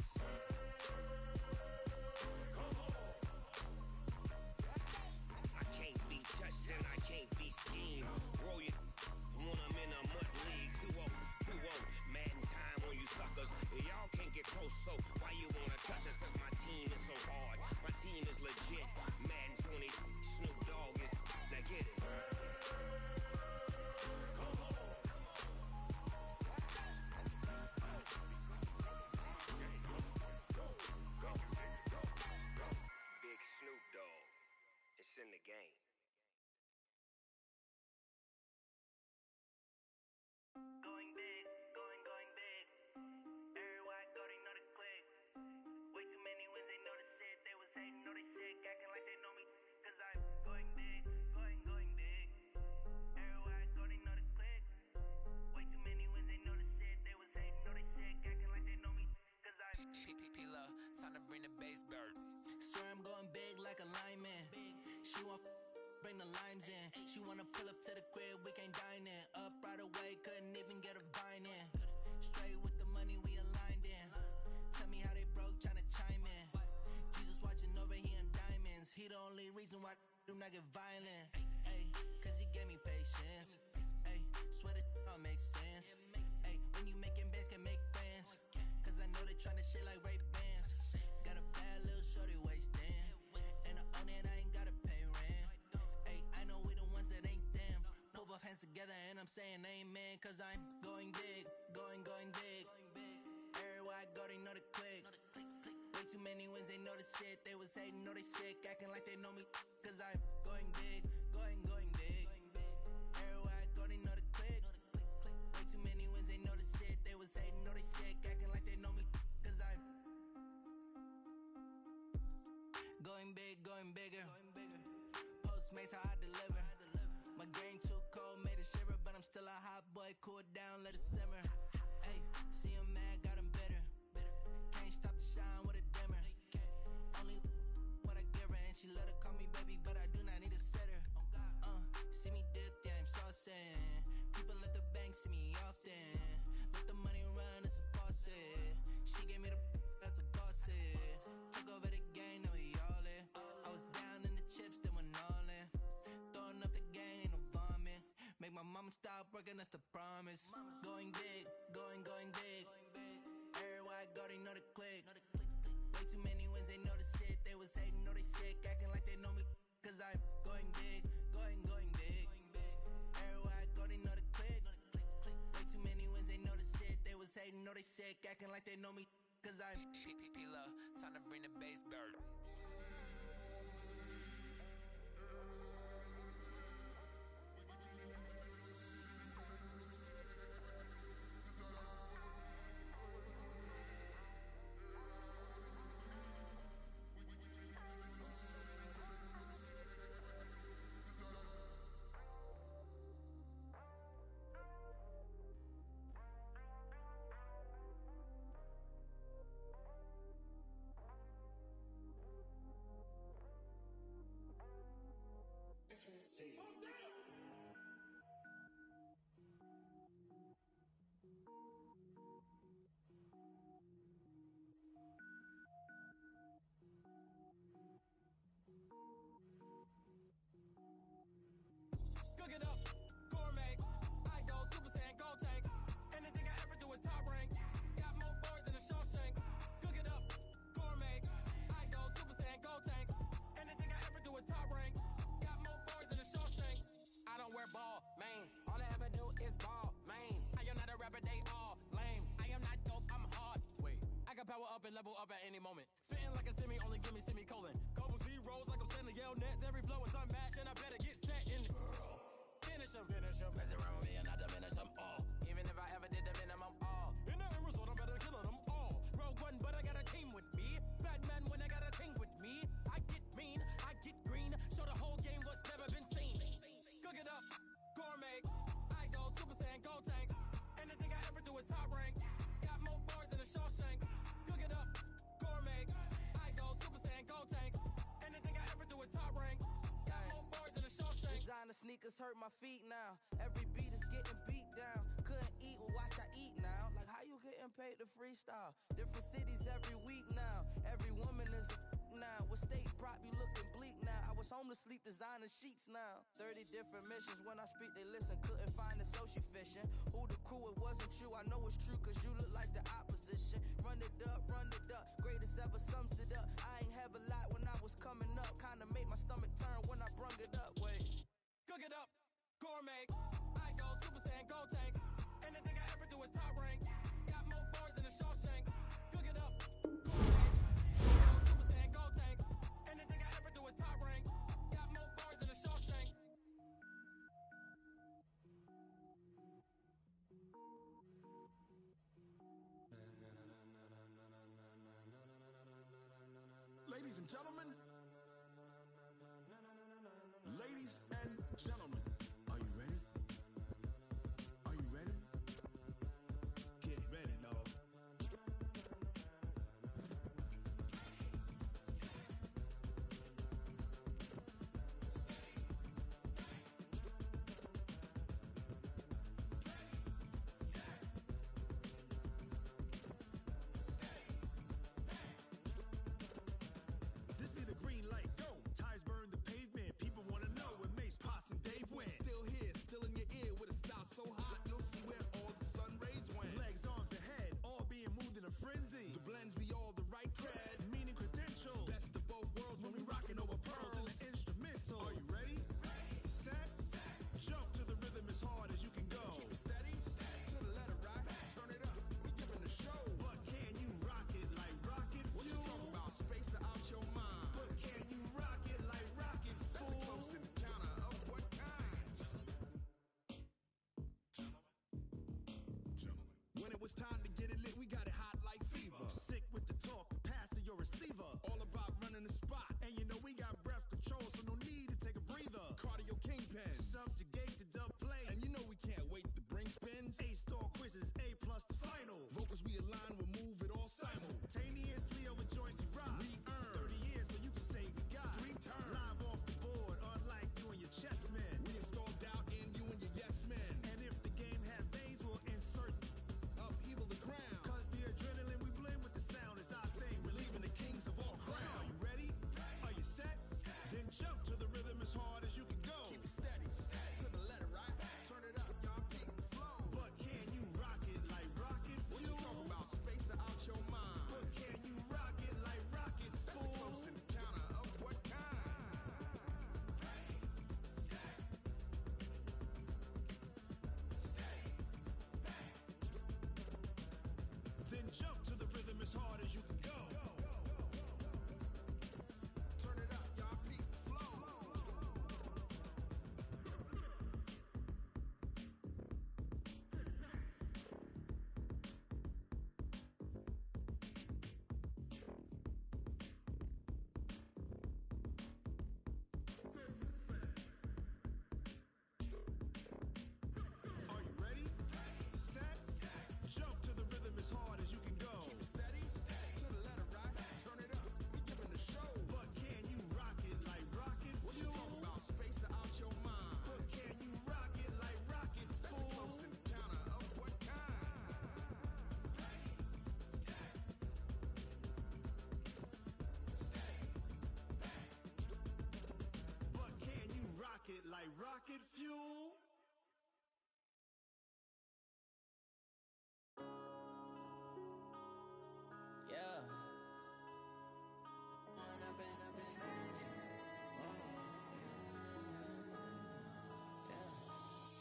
I can't be touched and I can't be schemed. Roll you when I'm in a mud league. 2-0, 2-0, Madden time on you suckers. Y'all can't get close, so why you wanna touch us? Cause my team is so hard, my team is legit. Madden 20, Snoop Dogg is, now get it. Big Snoop Dogg, it's in the game. Going big, going big. Everywhere I go, they know the click. Way too many wins, they know the shit. They was hating, know they sick, acting like they know me. Cause I'm going big, going big. Everywhere I go, they know the click. Way too many wins, they know the shit. They was hating, know they sick, acting like they know me. Cause I'm P-P-P-Lo, time to bring the bass bird. Swear I'm going big like a lineman. She want bring the limes in. She wanna pull up to the crib, we can't dine in. Up right away, couldn't even get a vine in. Straight with the money, we aligned in. Tell me how they broke, tryna chime in. Jesus watching over here in diamonds. He the only reason why I do not get violent. Ay, cause he gave me patience. Ay, swear that all makes sense. Ay, when you making bands, can make friends. Cause I know they tryna shit like Ray-Bans. Got a bad little shorty wasting. And I own it, I ain't gotta pay rent. Ay, I know we the ones that ain't them. Pull both hands together and I'm saying amen. Cause I'm going big, going big. Everywhere I go, they know the click. Way too many wins, they know the shit. They was hating, know they sick, acting like they know me. Cause I'm going big, going big. Everywhere I go, they know the click. Way too many wins, they know the shit. They was hating, know they sick, acting like they know me. Cause I'm going big, going bigger. Postmates how I deliver. My game too cold, made it shiver, but I'm still a hot boy. Cool it down, let it simmer. Hey, see him mad, got him bitter. Can't stop the shine with a dimmer. Only what I give her, and she let her call me baby, but I do not need a sitter. See me dip, yeah, I'm saucing. People at the bank see me often. Let the money run, it's a faucet. She gave me the that's a faucet. Took over the game, now we all in. I was down in the chips, then went all in. Throwing up the gang, ain't no vomit. Make my mama stop working, that's the promise. Going big, going big. Everywhere I go, they know the click. Way too many wins, they know the shit. They was hating, know they sick, acting like they know me. Cause I'm going big, going big. Everywhere I go, they know the click. Way too many wins, they know the shit. They was hating, know they sick, acting like they know me. Cause I'm P-P-P-Lo, time to bring the bass bird. presents, every flow is unmatched, and I better get set and finish them. Mess around with me and I diminish them all. Even if I ever did the minimum, all. In the end result, I'm better killing them all. Rogue One, but I got a team with me. Batman when I got a team with me. I get mean, I get green. Show the whole game what's never been seen. Cook it up, gourmet. I go Super Saiyan, gold tanks. Anything I ever do is top rank. Got more bars than a Shawshank. Cook it up, gourmet. I go Super Saiyan, gold tanks. Anything I ever do is top rank. Got more bars than a Shawshank. Designer sneakers hurt my feet now. Every beat is getting beat down. Couldn't eat, well watch I eat now. Like how you getting paid to freestyle? Different cities every week now. Every woman is a now. With state prop you looking bleak now. I was home to sleep designer sheets now. 30 different missions. When I speak they listen. Couldn't find the social fishing. Who the crew, it wasn't you. I know it's true cause you look like the opposition. Run it up, greatest ever sums it up. I ain't have a lot when I was coming up. Kinda made my stomach turn when I brung it up. Wait. Cook it up, gourmet. I go Super Saiyan, gold tanks. Anything I ever do is top rank. Got more bars than a Shawshank. Cook it up, gourmet. I go Super Saiyan, gold tanks. Anything I ever do is top rank. Got more bars than a Shawshank. Ladies and gentlemen. Ladies and gentlemen. Are you ready? Are you ready? Get ready, dog. This be the green light, go. Ties burn the pavement. People wanna know when Mace, Pops, and Dave went. Still here, still in your ear with a style so hot, you'll see where all the sun rays went. Legs, arms, and head, all being moved in a frenzy. The blends be all the right cred, meaning credentials. Best of both worlds when we rockin' over pearls in the instrumental. Are you ready? Set, jump to the rhythm as hard as you can go. Keep it steady, to the letter right. Turn it up, we giving the show. But can you rock it like rocket fuel? What you talking about? Space out your mind. But can you rock it like rockets, fool? That's a close encounter of what kind? When it was time to get it lit, we got it hot like fever. Sick with the talk, pass to your receiver. All about running the spot. And you know we got breath control, so no need to take a breather. Cardio kingpin, subjugate the dub play. And you know we can't wait to bring spins. A-star quizzes, A+ the final. Vocals we align, we'll move it all simultaneously over joints we rock. We earn 30 years so you can say we got 3 turns. Live off the board, unlike you and your chess men. We install doubt in you and your yes men. And if the game had veins, we'll insert upheaval the crown. Cause the adrenaline we blend with the sound is our thing. Relieving the kings of all crowns. Are you ready? Are you set? Then jump to the rhythm as hard as you can go. Keep it steady, to the letter right. Turn it up, y'all peak the flow. But can you rock it like rocket fuel? What you talking about? Space out your mind. But can you rock it like rockets, fool? That's a close encounter of what kind? Then jump to the rhythm as hard as you can go. Turn it up, y'all peak the flow. Are you ready? Set, jump to the rhythm as hard as you can go. Keep it steady, to the letter right. Turn it up, we giving the show. But can you rock it like rocket fuel? What you talking about? Space out your mind. But can you rock it like rockets, fool? That's a close encounter of what kind? But can you rock it like rocket fuel? Yeah.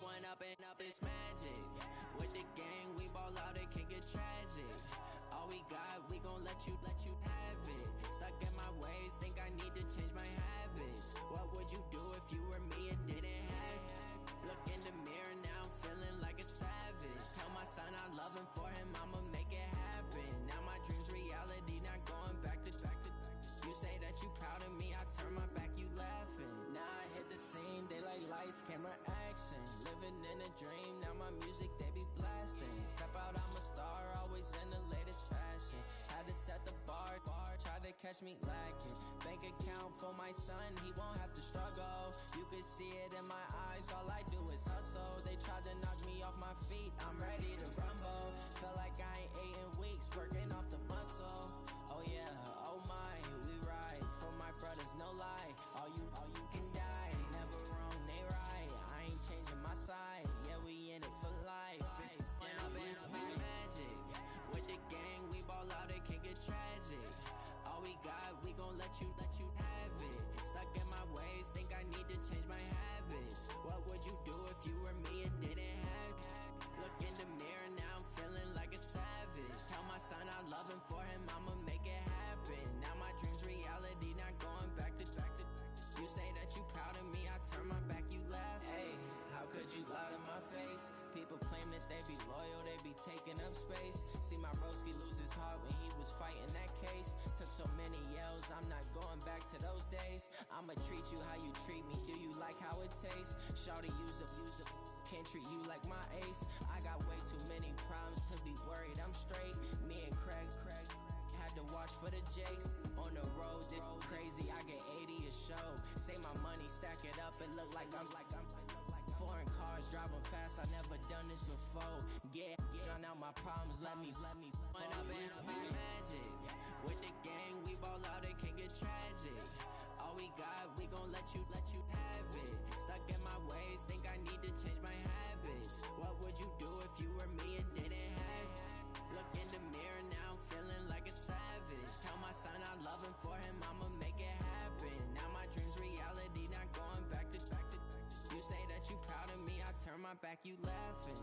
Point up and up, it's magic. With the gang, we ball out, it can get tragic. All we got, we gon' let you have it. Stuck in my ways, think I need to change my habits. What catch me lacking. Bank account for my son, he won't have to struggle. You can see it in my eyes, all I do is hustle. They tried to knock me off my feet, I'm ready to rumble. Feel like I ain't ate in weeks, working off the muscle. Oh yeah, oh my, we ride for my brothers, no lie. All you can die, never wrong, they right. I ain't changing my side, yeah, we in it for life. And I've been magic. With the gang, we ball out, it can get tragic. All we got, we gon' let you have it. Stuck in my ways, think I need to change my habits. What would you do if you were me and didn't have it? Look in the mirror, now I'm feeling like a savage. Tell my son I love him, for him I'ma make it happen. Now my dream's reality, not going back to. You say that you proud of me, I turn my back, you laugh. Hey, how could you lie to my face? People claim that they be loyal, they be taking up space. See my broski lose his heart when he was fighting that case. Took so many yells, I'm not going back to those days. I'ma treat you how you treat me, do you like how it tastes? Shawty, use up, can't treat you like my ace. I got way too many problems to be worried, I'm straight. Me and Craig had to watch for the Jakes. On the road, this crazy, I get 80 a show. Say my money, stack it up, it look like I'm foreign cars, driving fast, I never done this before. Get drown out my problems, let me When I've been magic. With the gang, we ball out, it can get tragic. All we got, we gon' let you have it. Stuck in my ways, think I need to change my habits. What would you do if you were me and didn't have it? Look in the mirror, now I'm feeling like a savage. Tell my son I love him, for him I'ma make it happen. Now my dream's reality, not going back to. You say that you proud of me, I turn my back, you laughing.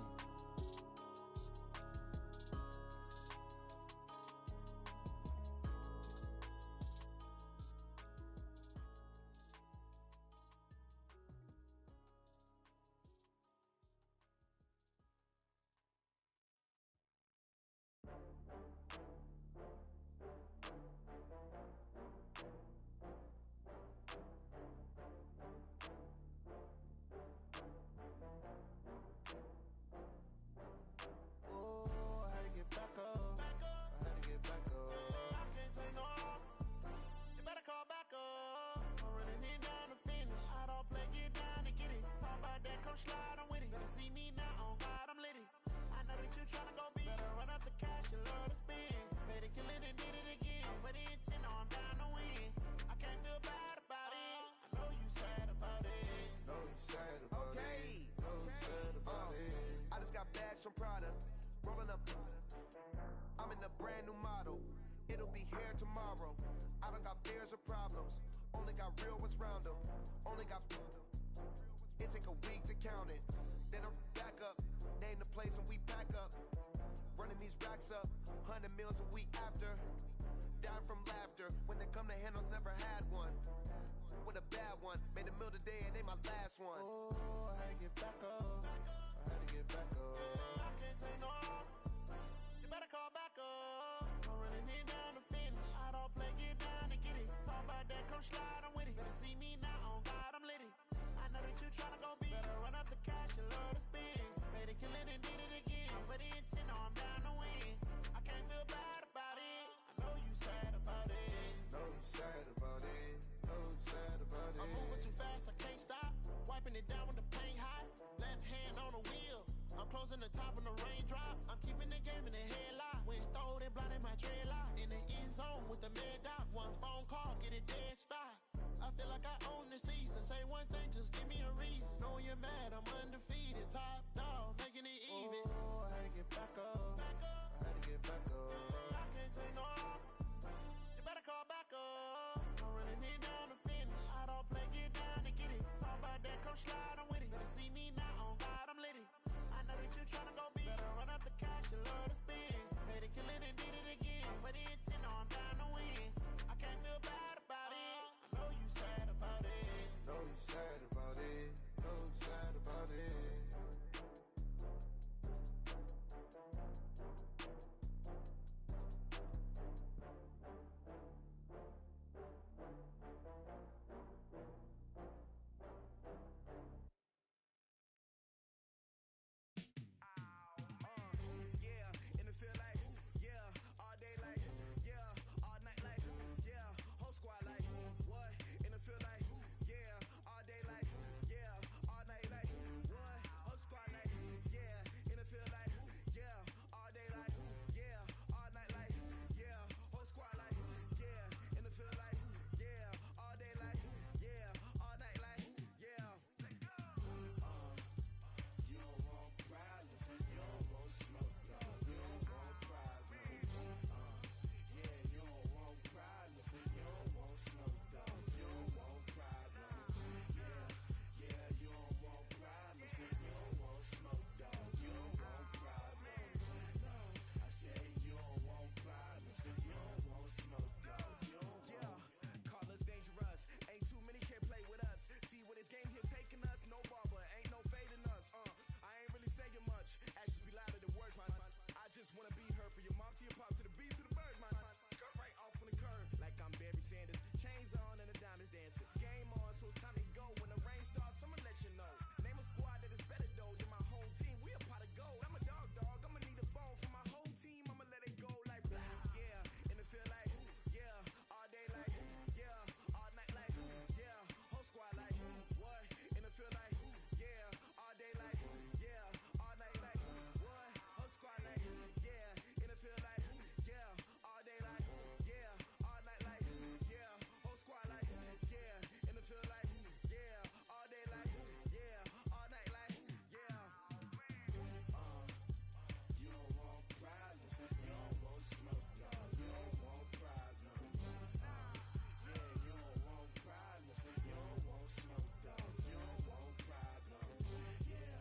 From Prada, rolling up. I'm in a brand new model. It'll be here tomorrow. I don't got fears or problems. Only got real ones round them. Only got. It take a week to count it. Then I'm back up. Name the place and we pack up. Running these racks up. 100 meals a week after. Dying from laughter. When they come to handles, never had one. With a bad one. Made a meal today and they my last one. Oh, I had to get back up. I had to get back up. I can't take no loss. You better call back up. I'm running it down to finish. I don't play, get down and get it. Talk about that, come slide, I'm with it. Better see me now, on God, I'm lit it. I know that you tryna go big. Better run up the cash, you love to spend. Made it, kill it, and did it again. But the intent, no, I'm down to win. I can't feel bad about it. I know you sad about it. Know you sad about it. Know you sad about it. I'm moving too fast, I can't stop. Wiping it down with the paint hot. Left hand on the wheel. I'm closing the top on the raindrop. I'm keeping the game in the headlock. When throwed and blinded my dreadlock. In the end zone with the mad dot. One phone call, get it dead stop. I feel like I own the season. Say one thing, just give me a reason. Knowing you're mad, I'm undefeated. Top dog, making it even. Oh, I had to get back up. I had to get back up. I can't take no loss. You better call back up. I'm running it down to finish. I don't play, get down and get it. Talk about that, come slide, I'm with it. Better see me now, on God, I'm lit it. I know that you tryna go big. Better run up the cash, you love to spend. Made it, kill it, and did it again. But the intent, no, I'm down to win. I can't feel bad about it. I know you sad about it. Know you sad about it. Know you sad about it. From your mom to your pop to the beat to the birds, my skirt right off on the curb. Like I'm Barry Sanders. Chains on and the diamonds dancing. Game on, so it's time to go. When the rain starts, I'ma let you know. Name a squad that is better though than my whole team. We a pot of gold. I'm a dog. I'ma need a bone for my whole team. I'ma let it go like yeah. And it feel like yeah. All day like yeah. All night like yeah. Whole squad like what? And it feel like yeah. All day like yeah. All night like what? Whole squad like yeah. And it feel like yeah. All day like yeah. All night like yeah. Whole squad like yeah. And it feel like yeah. All day like yeah. All night like yeah. You don't want problems, you don't want smoke, no. You don't want problems. Yeah, you don't want problems, you don't want smoke, dog. You don't want problems. Yeah,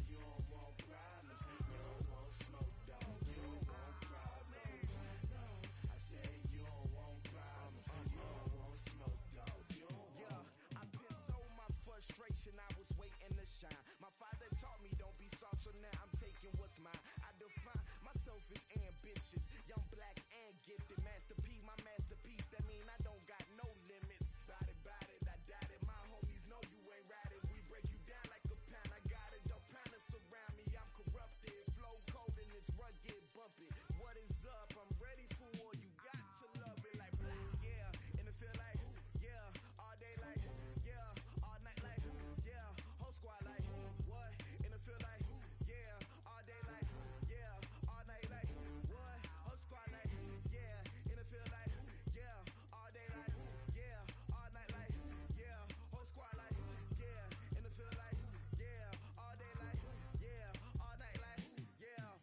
you don't want problems, you don't want smoke, dog. You don't want problems. No, I said you don't want problems, you don't want smoke, dog. You don't want. Yeah, I've been so my frustration, I was waiting to shine. My father taught me don't be soft, so now I'm taking what's mine. I define myself as ambitious, young, black, and gifted. Master P, my masterpiece. That mean I don't got no limits. Bout it, I doubt it. My homies know you ain't ride it. We break you down like a pound. I got it, don't pound to surround me. I'm corrupted, flow cold and it's rugged, bumpy. What is up? I'm ready for war. You got to love it like yeah. And it feel like yeah. All day like yeah. All night like yeah. Whole squad like what? And it feel like yeah. All day like yeah. All night like what? Whole squad like yeah. And it feel like yeah. All day like yeah. All night like yeah. Whole squad like yeah. And it feel like yeah. All day like yeah. All night like yeah.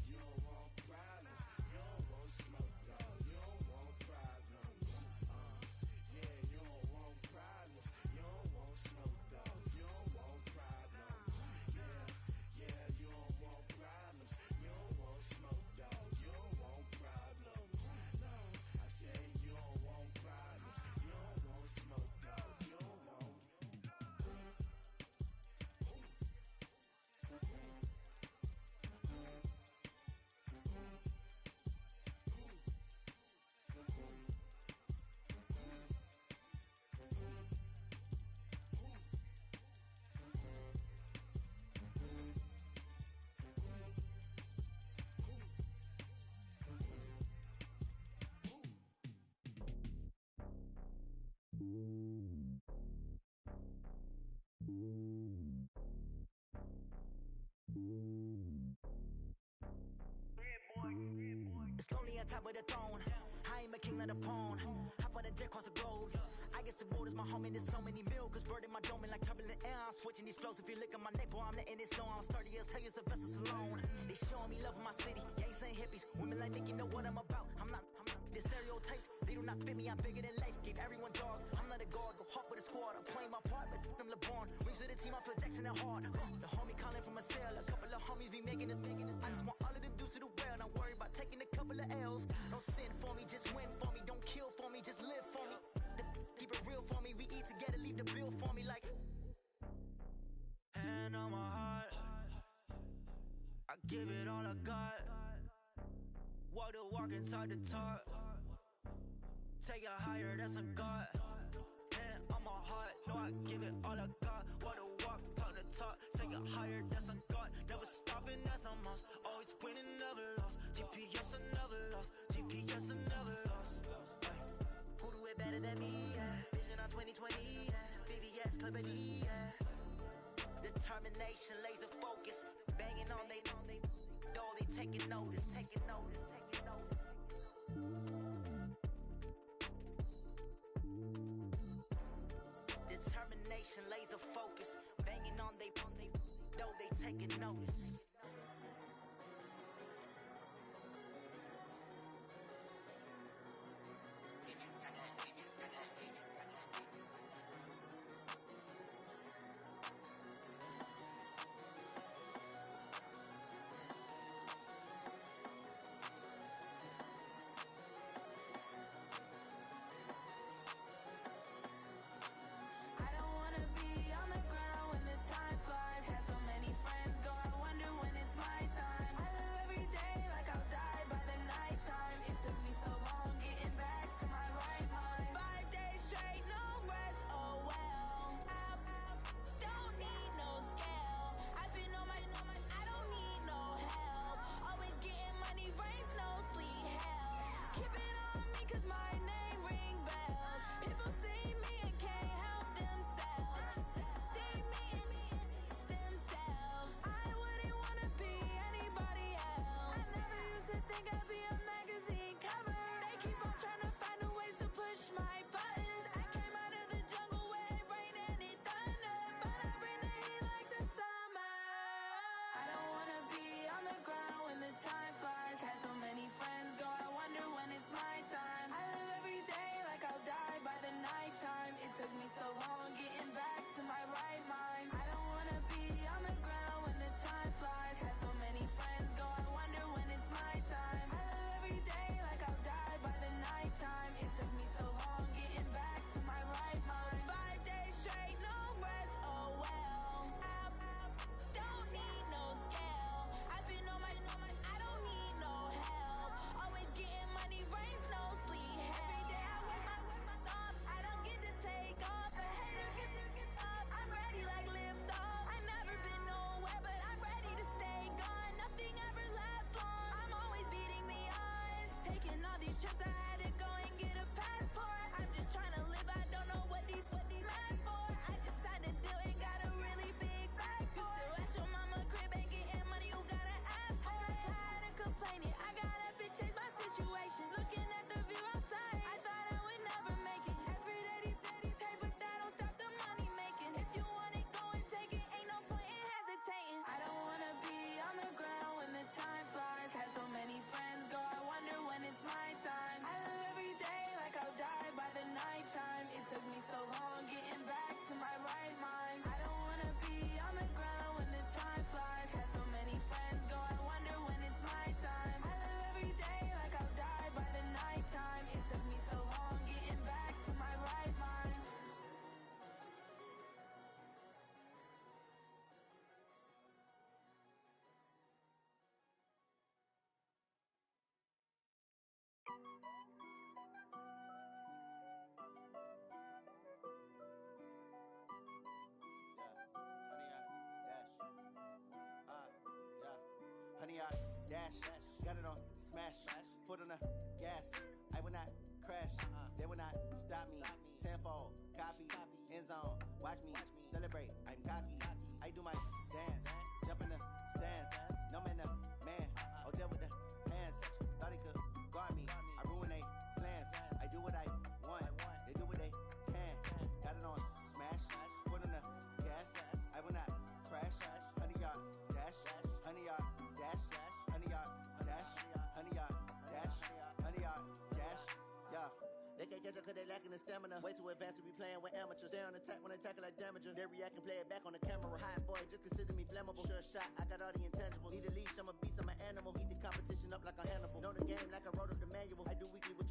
You don't want problems, you don't want smoke, no. You don't want problems. Yeah, you don't want problems, you don't want smoke, dog. You don't want problems. Yeah, you don't want problems, you don't want smoke, dog. You don't want problems. No, I said you don't want problems, you don't want smoke, dog. You don't want. It's lonely on top of the throne. I am a king of the pawn. Hop on a jet across the globe. I guess the world is my home and there's so many milkers burning my dome like turbulent air. I'm switching these flows. If you look at my neck, boy, I'm letting it slow. I'm sturdy as hell, as a vessel alone. They showing me love in my city. Gangs ain't hippies. Women like Nick, you know what I'm about. I'm not. The stereotypes, they do not fit me. I'm bigger than life. Gave everyone jobs. I'm not a guard. Go hard with a squad. I'm playing my part, but I'm LeBron. Wings of the team, I feel Jackson and hard. The homie calling from a cell. A couple of homies be making it. I just want all of them dudes to do well. Not worry about taking a couple of L's. Don't sin for me, just win for me. Don't kill for me, just live for me. Keep it real for me. We eat together, leave the bill for me like. Hand on my heart, I give it all I got. Walk the walk and talk the talk. Take it higher, that's a God. Hand on my heart, no, I give it all I got. Walk the walk, talk the talk. Take it higher, that's a God. Never stopping, that's a must. Always winning, never lost. GPS, I never lost. GPS, I never lost. Who do it better than me? Yeah. Vision on 2020. Yeah. VVS, Clippity. Yeah. Determination, laser focus. Banging on they door, they taking notice. Taking notice. Determination, laser focus. Banging on they door, they taking notice. I don't wanna be on the ground when the time flies. Had so many friends go, I wonder 100 yard dash. Got it on smash. Foot on the gas. I will not crash. They will not stop me. Tenfold, copy, end zone. Watch me celebrate. I'm cocky. I do my dance. Jump in the stands. No man, the man. Oh, deal with the hands. Thought he could guard me. I ruin they plans. I do what I want. They do what they can. Got it on smash. Foot on the gas. I will not crash. 100 yard dash. 100 yard dash. 100 yard dash. 100 yard dash. 100 yard dash. Yeah. They can't catch up cause they lacking the stamina. Way too advanced to be playing with amateurs. Stay on attack when they tackle like damager. They react and play it back on the camera. Hot boy, just consider me flammable. Sure shot, I got all the intangibles. Need a leash, I'm a beast, I'm an animal. Heat the competition up like a Hannibal. Know the game like I wrote up the manual. I do weekly with